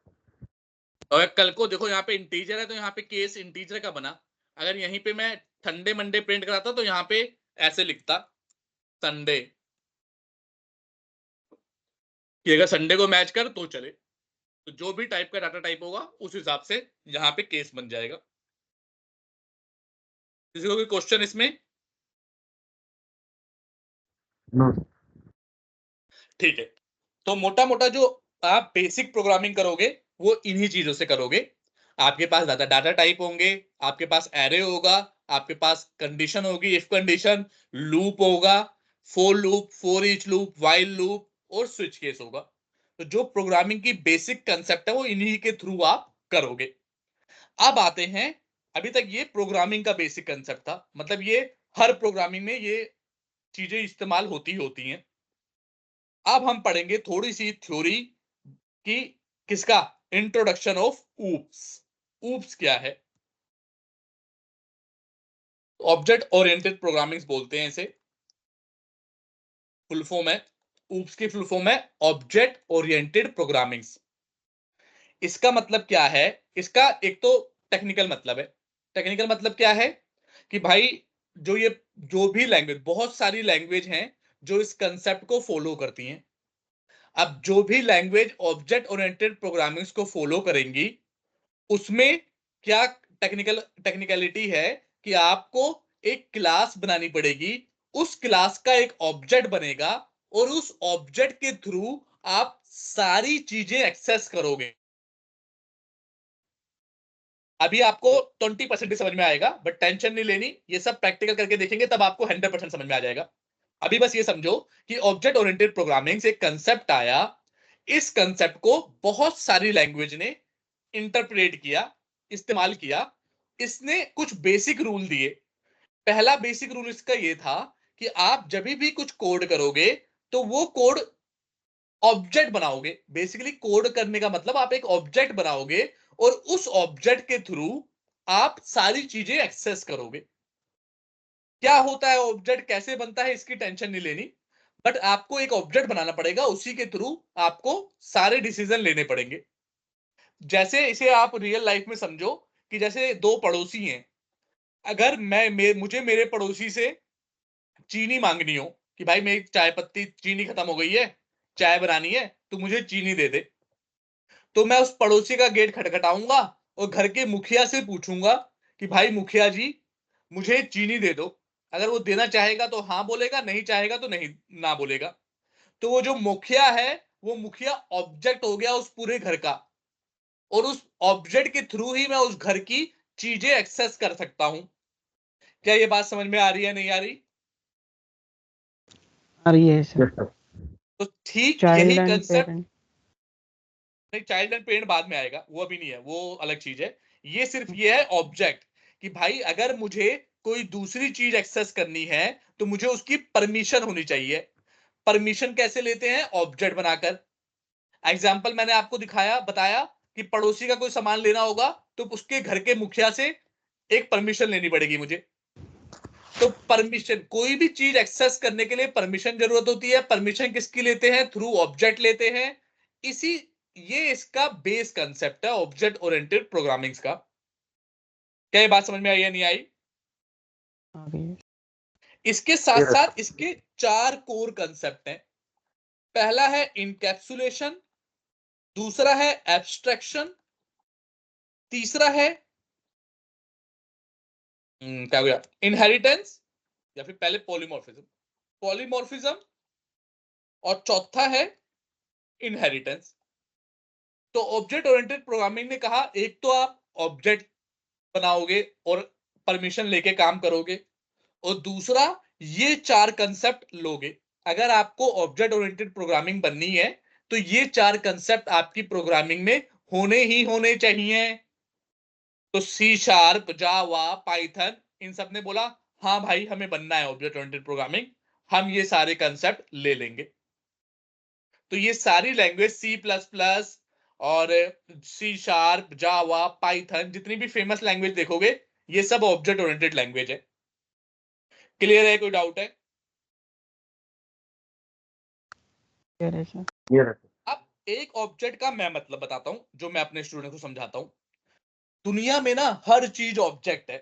और कल को देखो यहाँ पे इंटीजर है, तो यहाँ पे केस इंटीजर का बना, अगर यहीं पे मैं संडे मंडे प्रिंट कराता तो यहाँ पे ऐसे लिखता संडे, कि अगर संडे को मैच कर तो चले, तो जो भी टाइप का डाटा टाइप होगा उस हिसाब से यहाँ पे केस बन जाएगा। किसी को कोई क्वेश्चन इसमें? No. ठीक है, तो मोटा मोटा जो आप बेसिक प्रोग्रामिंग करोगे वो इन्हीं चीजों से करोगे। आपके पास डाटा डाटा टाइप होंगे, आपके पास एरे होगा, आपके पास कंडीशन होगी, इफ कंडीशन, लूप होगा, for each loop, while loop और स्विच केस होगा। तो जो प्रोग्रामिंग की बेसिक कंसेप्ट है वो इन्हीं के थ्रू आप करोगे। अब आते हैं, अभी तक ये प्रोग्रामिंग का बेसिक कंसेप्ट था, मतलब ये हर प्रोग्रामिंग में ये चीजें इस्तेमाल होती हैं। अब हम पढ़ेंगे थोड़ी सी थ्योरी कि किसका, इंट्रोडक्शन ऑफ ऊप्स। ऊप्स क्या है? ऑब्जेक्ट ओरिएंटेड प्रोग्रामिंग बोलते हैं इसे, फुल फॉर्म है, ऊप्स की फुल फॉर्म है ऑब्जेक्ट ओरिएंटेड प्रोग्रामिंग। इसका मतलब क्या है? इसका एक तो टेक्निकल मतलब है। टेक्निकल मतलब क्या है कि भाई जो ये जो भी लैंग्वेज, बहुत सारी लैंग्वेज हैं जो इस कंसेप्ट को फॉलो करती हैं। अब जो भी लैंग्वेज ऑब्जेक्ट ओरिएंटेड प्रोग्रामिंग को फॉलो करेंगी उसमें क्या टेक्निकलिटी है कि आपको एक क्लास बनानी पड़ेगी, उस क्लास का एक ऑब्जेक्ट बनेगा और उस ऑब्जेक्ट के थ्रू आप सारी चीजें एक्सेस करोगे। अभी आपको 20% समझ में आएगा, बट टेंशन नहीं लेनी, ये सब प्रैक्टिकल करके देखेंगे तब आपको 100% समझ में आ जाएगा। अभी बस ये समझो कि ऑब्जेक्ट ओरिएंटेड प्रोग्रामिंग से एक कंसेप्ट आया, इस कंसेप्ट को बहुत सारी लैंग्वेज ने इंटरप्रेट किया, इस्तेमाल किया, इसने कुछ बेसिक रूल दिए। पहला बेसिक रूल इसका ये था कि आप जब भी कुछ कोड करोगे तो वो कोड ऑब्जेक्ट बनाओगे। बेसिकली कोड करने का मतलब आप एक ऑब्जेक्ट बनाओगे और उस ऑब्जेक्ट के थ्रू आप सारी चीजें एक्सेस करोगे। क्या होता है ऑब्जेक्ट, कैसे बनता है, इसकी टेंशन नहीं लेनी, बट आपको एक ऑब्जेक्ट बनाना पड़ेगा, उसी के थ्रू आपको सारे डिसीजन लेने पड़ेंगे। जैसे इसे आप रियल लाइफ में समझो कि जैसे दो पड़ोसी हैं, अगर मुझे मेरे पड़ोसी से चीनी मांगनी हो कि भाई मेरी चाय पत्ती चीनी खत्म हो गई है, चाय बनानी है, तो मुझे चीनी दे दे, तो मैं उस पड़ोसी का गेट खटखटाऊंगा और घर के मुखिया से पूछूंगा कि भाई मुखिया जी मुझे चीनी दे दो। अगर वो देना चाहेगा तो हाँ बोलेगा, नहीं चाहेगा तो नहीं ना बोलेगा। तो वो जो मुखिया है, वो मुखिया ऑब्जेक्ट हो गया उस पूरे घर का, और उस ऑब्जेक्ट के थ्रू ही मैं उस घर की चीजें एक्सेस कर सकता हूं। क्या ये बात समझ में आ रही है, नहीं आ रही? आ रही है सर। Yes, sir. तो ठीक चाइल्ड यही एंड कंसेप्ट, पेरेंट। नहीं चाइल्ड एंड पेरेंट बाद में आएगा, वो अभी नहीं है, वो अलग चीज है। ये सिर्फ ये है ऑब्जेक्ट कि भाई अगर मुझे कोई दूसरी चीज एक्सेस करनी है तो मुझे उसकी परमिशन होनी चाहिए। परमिशन कैसे लेते हैं? ऑब्जेक्ट बनाकर। एग्जाम्पल मैंने आपको दिखाया, बताया कि पड़ोसी का कोई सामान लेना होगा तो उसके घर के मुखिया से एक परमिशन लेनी पड़ेगी मुझे। तो परमिशन, कोई भी चीज एक्सेस करने के लिए परमिशन जरूरत होती है। परमिशन किसकी लेते हैं? थ्रू ऑब्जेक्ट लेते हैं। इसी ये इसका बेस कंसेप्ट है ऑब्जेक्ट ओरिएंटेड प्रोग्रामिंग का। क्या ये बात समझ में आई या नहीं आई? आ गई है। इसके साथ Yes, साथ इसके 4 कोर कंसेप्ट हैं। पहला है इनकैप्सुलेशन, दूसरा है एब्स्ट्रैक्शन, तीसरा है क्या हो गया, इनहेरिटेंस, या फिर पहले पॉलीमॉर्फिज्म, पॉलीमॉर्फिज्म, और चौथा है इनहेरिटेंस। तो ऑब्जेक्ट ओरिएंटेड प्रोग्रामिंग ने कहा एक तो आप ऑब्जेक्ट बनाओगे और परमिशन लेके काम करोगे, और दूसरा ये 4 कंसेप्ट लोगे। अगर आपको ऑब्जेक्ट ओरिएंटेड प्रोग्रामिंग बननी है तो ये 4 कंसेप्ट आपकी प्रोग्रामिंग में होने ही होने चाहिए। तो सी शार्प, जावा, पाइथन, इन सब ने बोला हाँ भाई हमें बनना है ऑब्जेक्ट ओरिएंटेड प्रोग्रामिंग, हम ये सारे कंसेप्ट ले लेंगे। तो ये सारी लैंग्वेज सी प्लस प्लस और सी शार्प, जावा, पाइथन, जितनी भी फेमस लैंग्वेज देखोगे ये सब ऑब्जेक्ट ओरिएंटेड लैंग्वेज है। क्लियर है? कोई डाउट है? क्लियर है सर। yes, अब एक ऑब्जेक्ट का मैं मतलब बताता हूं जो मैं अपने स्टूडेंट को समझाता हूं। दुनिया में ना हर चीज ऑब्जेक्ट है।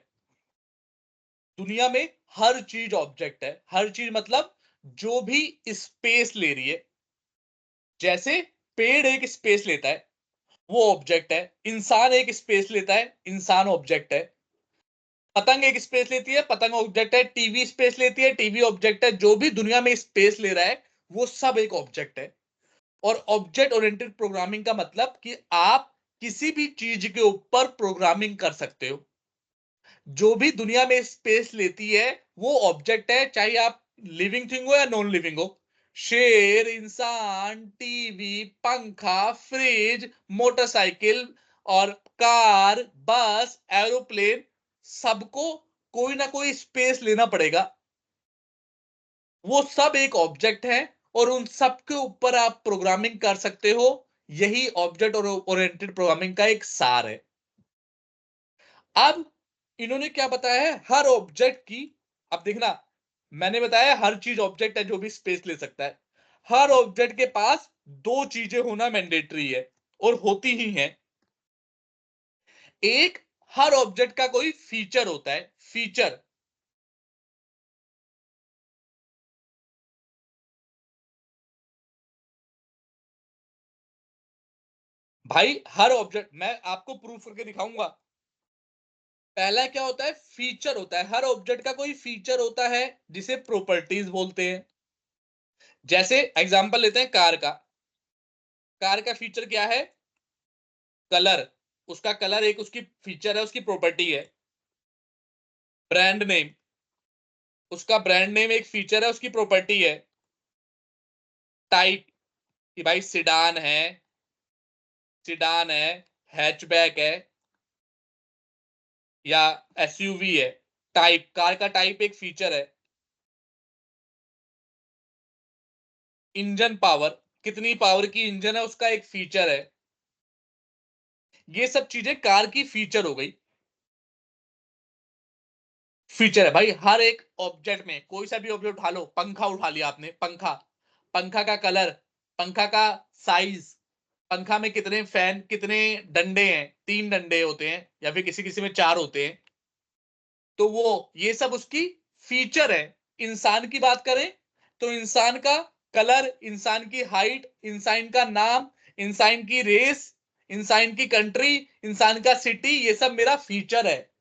दुनिया में हर चीज ऑब्जेक्ट है। हर चीज मतलब जो भी स्पेस ले रही है। जैसे पेड़ एक स्पेस लेता है वो ऑब्जेक्ट है, इंसान एक स्पेस लेता है, इंसान ऑब्जेक्ट है, पतंग एक स्पेस लेती है, पतंग ऑब्जेक्ट है, टीवी स्पेस लेती है, टीवी ऑब्जेक्ट है। जो भी दुनिया में स्पेस ले रहा है वो सब एक ऑब्जेक्ट है। और ऑब्जेक्ट ओरिएंटेड प्रोग्रामिंग का मतलब कि आप किसी भी चीज के ऊपर प्रोग्रामिंग कर सकते हो। जो भी दुनिया में स्पेस लेती है वो ऑब्जेक्ट है, चाहे आप लिविंग थिंग हो या नॉन लिविंग हो। शेर, इंसान, टीवी, पंखा, फ्रिज, मोटरसाइकिल और कार, बस, एरोप्लेन, सबको कोई ना कोई स्पेस लेना पड़ेगा। वो सब एक ऑब्जेक्ट है और उन सब के ऊपर आप प्रोग्रामिंग कर सकते हो। यही ऑब्जेक्ट ओरिएंटेड प्रोग्रामिंग का एक सार है। अब इन्होंने क्या बताया है? हर ऑब्जेक्ट की, अब देखना, मैंने बताया हर चीज ऑब्जेक्ट है जो भी स्पेस ले सकता है। हर ऑब्जेक्ट के पास 2 चीजें होना मैंडेटरी है और होती ही हैं। एक, हर ऑब्जेक्ट का कोई फीचर होता है। फीचर, भाई हर ऑब्जेक्ट, मैं आपको प्रूफ करके दिखाऊंगा। पहला क्या होता है? फीचर होता है। हर ऑब्जेक्ट का कोई फीचर होता है जिसे प्रॉपर्टीज बोलते हैं। जैसे एग्जांपल लेते हैं कार का। कार का फीचर क्या है? कलर। उसका कलर एक उसकी फीचर है, उसकी प्रॉपर्टी है। ब्रांड नेम, उसका ब्रांड नेम एक फीचर है, उसकी प्रॉपर्टी है। टाइप, कि भाई सिडान है, सिडान है, हैचबैक है या एसयूवी है। टाइप, कार का टाइप एक फीचर है। इंजन पावर, कितनी पावर की इंजन है उसका एक फीचर है। ये सब चीजें कार की फीचर हो गई। फीचर है भाई हर एक ऑब्जेक्ट में। कोई सा भी ऑब्जेक्ट उठा लो, पंखा उठा लिया आपने, पंखा, पंखा का कलर, पंखा का साइज, पंखा में कितने फैन, कितने डंडे हैं, 3 डंडे होते हैं या फिर किसी किसी में 4 होते हैं। तो वो ये सब उसकी फीचर है। इंसान की बात करें तो इंसान का कलर, इंसान की हाइट, इंसान का नाम, इंसान की रेस, इंसान की कंट्री, इंसान का सिटी, ये सब मेरा फीचर है।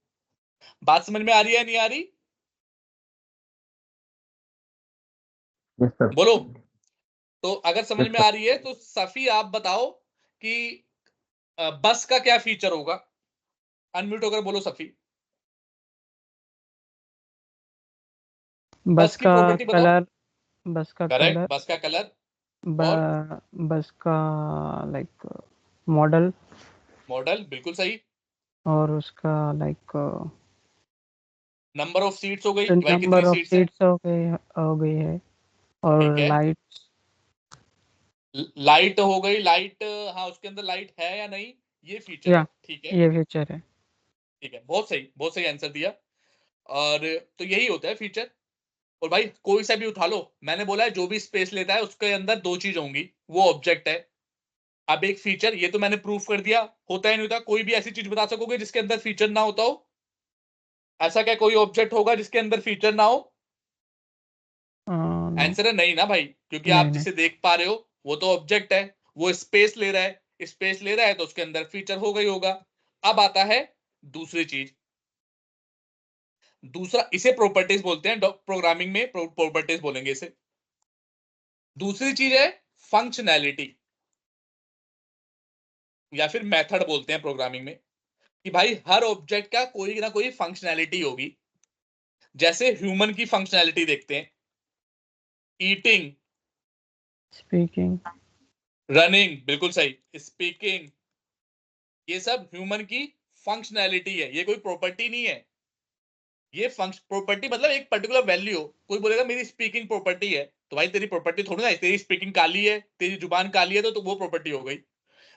बात समझ में आ रही है नहीं आ रही? yes, sir. बोलो। तो अगर समझ Yes, में sir. आ रही है तो सफी आप बताओ कि बस का क्या फीचर होगा? अनम्यूट होकर बोलो सफी। बस बस की का प्रॉपर्टी बताओ। कलर, बस का करेक्ट, कलर, बस का कलर। और बस का लाइक मॉडल, मॉडल, बिल्कुल सही। और उसका लाइक नंबर ऑफ सीट्स हो गई कि भाई कितनी नंबर ऑफ सीट्स है, सीट्स हो गई है, और ठीक है। लाइट्स। लाइट हो गई, लाइट, हाँ उसके अंदर लाइट है या नहीं, ये फीचर है, या ठीक है। ये फीचर है। ठीक है, बहुत सही आंसर दिया। और तो यही होता है फीचर। और भाई कोई सा भी उठा लो, मैंने बोला है जो भी स्पेस लेता है उसके अंदर दो चीज होंगी, वो ऑब्जेक्ट है। अब एक फीचर, ये तो मैंने प्रूफ कर दिया, होता है नहीं होता। कोई भी ऐसी चीज बता सकोगे जिसके अंदर फीचर ना होता हो? ऐसा क्या कोई ऑब्जेक्ट होगा जिसके अंदर फीचर ना हो? नो। आंसर है नहीं ना भाई, क्योंकि आप नहीं नहीं। जिसे देख पा रहे हो वो तो ऑब्जेक्ट है, वो स्पेस ले रहा है, स्पेस ले रहा है तो उसके अंदर फीचर होगा ही होगा। अब आता है दूसरी चीज, दूसरा, इसे प्रॉपर्टीज बोलते हैं, प्रोग्रामिंग में प्रॉपर्टीज बोलेंगे इसे। दूसरी चीज है फंक्शनैलिटी, या फिर मेथड बोलते हैं प्रोग्रामिंग में, कि भाई हर ऑब्जेक्ट का कोई ना कोई फंक्शनैलिटी होगी। जैसे ह्यूमन की फंक्शनैलिटी देखते हैं, ईटिंग, स्पीकिंग। रनिंग, बिल्कुल सही, स्पीकिंग, ये सब ह्यूमन की फंक्शनैलिटी है, ये कोई प्रॉपर्टी नहीं है। ये प्रॉपर्टी मतलब एक पर्टिकुलर वैल्यू हो। कोई बोलेगा मेरी स्पीकिंग प्रॉपर्टी है, तो भाई तेरी प्रॉपर्टी थोड़ी ना है, तेरी स्पीकिंग काली है, तेरी जुबान काली है, तो वो प्रॉपर्टी हो गई।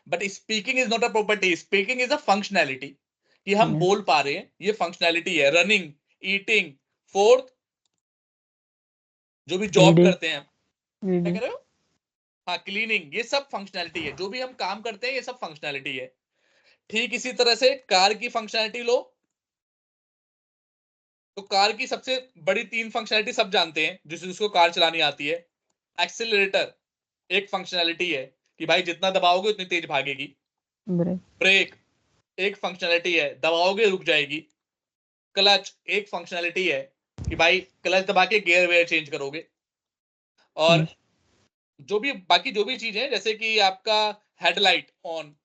But speaking is not a property, speaking is a functionality, कि हम यस। बोल पा रहे हैं, ये फंक्शनैलिटी है। रनिंग, ईटिंग, फोर्थ जो भी जॉब रीडिंग। करते हैं, क्या रीडिंग। कर रहे हो, हाँ क्लीनिंग, ये सब फंक्शनैलिटी है। जो भी हम काम करते हैं ये सब फंक्शनैलिटी है। ठीक इसी तरह से कार की फंक्शनैलिटी लो, तो कार की सबसे बड़ी तीन फंक्शनैलिटी सब जानते हैं जिसको कार चलानी आती है। एक्सीलरेटर एक फंक्शनैलिटी है कि भाई जितना दबाओगे उतनी तेज भागेगी। ब्रेक। ब्रेक एक फंक्शनैलिटी है, दबाओगे रुक जाएगी। क्लच एक फंक्शनैलिटी है कि भाई क्लच दबा के गियर वेयर चेंज करोगे। और यस। जो भी बाकी जो भी चीज है, जैसे कि आपका हेडलाइट ऑन,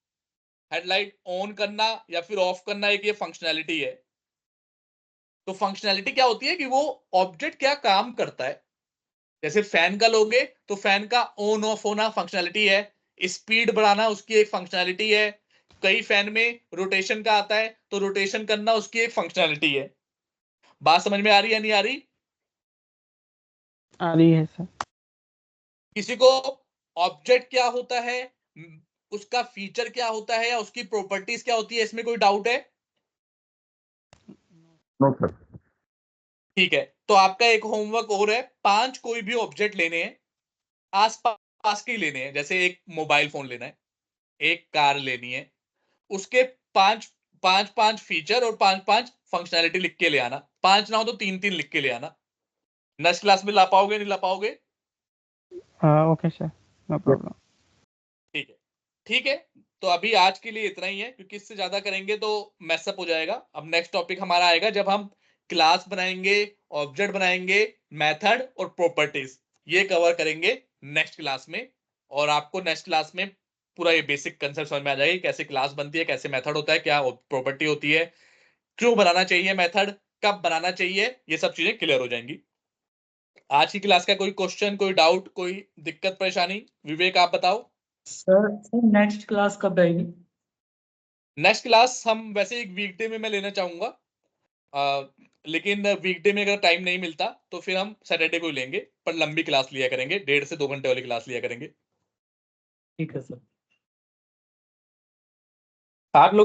हेडलाइट ऑन करना या फिर ऑफ करना, एक ये फंक्शनैलिटी है। तो फंक्शनैलिटी क्या होती है कि वो ऑब्जेक्ट क्या काम करता है। जैसे फैन का लोगे तो फैन का ऑन ऑफ होना फंक्शनैलिटी है, स्पीड बढ़ाना उसकी एक फंक्शनैलिटी है। कई फैन में रोटेशन का आता है तो रोटेशन करना उसकी एक फंक्शनैलिटी है। बात समझ में आ रही है नहीं आ रही? आ रही है सर। किसी को ऑब्जेक्ट क्या होता है, उसका फीचर क्या होता है, या उसकी प्रॉपर्टीज क्या होती है, इसमें कोई डाउट है? No, sir. ठीक है, तो आपका एक होमवर्क और है, 5 कोई भी ऑब्जेक्ट लेने हैं, आस पास के ही लेने हैं। जैसे एक मोबाइल फोन लेना है, एक कार लेनी है, उसके पांच पांच पांच फीचर और पांच पांच फंक्शनैलिटी लिख के ले आना। 5 ना हो तो 3 3 लिख के ले आना। नेक्स्ट क्लास में ला पाओगे नहीं ला पाओगे? हाँ okay sir, no Yes. Problem. ठीक है, ठीक है। तो अभी आज के लिए इतना ही है, क्योंकि इससे ज्यादा करेंगे तो मैसअप हो जाएगा। अब नेक्स्ट टॉपिक हमारा आएगा जब हम क्लास बनाएंगे, ऑब्जेक्ट बनाएंगे, मेथड और प्रॉपर्टीज, ये कवर करेंगे नेक्स्ट क्लास में। और आपको नेक्स्ट क्लास में पूरा ये बेसिक कंसेप्ट समझ में आ जाएगा, कैसे क्लास बनती है, कैसे मेथड होता है, क्या प्रॉपर्टी होती है, क्यों बनाना चाहिए मेथड, कब बनाना चाहिए, ये सब चीजें क्लियर हो जाएंगी। आज की क्लास का कोई क्वेश्चन, कोई डाउट, कोई दिक्कत परेशानी? विवेक आप बताओ। सर नेक्स्ट क्लास कब रहेगी? नेक्स्ट क्लास हम वैसे एक वीकडे में मैं लेना चाहूंगा, लेकिन वीकडे में अगर टाइम नहीं मिलता तो फिर हम सैटरडे को ही लेंगे, पर लंबी क्लास लिया करेंगे, 1.5 से 2 घंटे वाली क्लास लिया करेंगे। ठीक है सर। आप लोग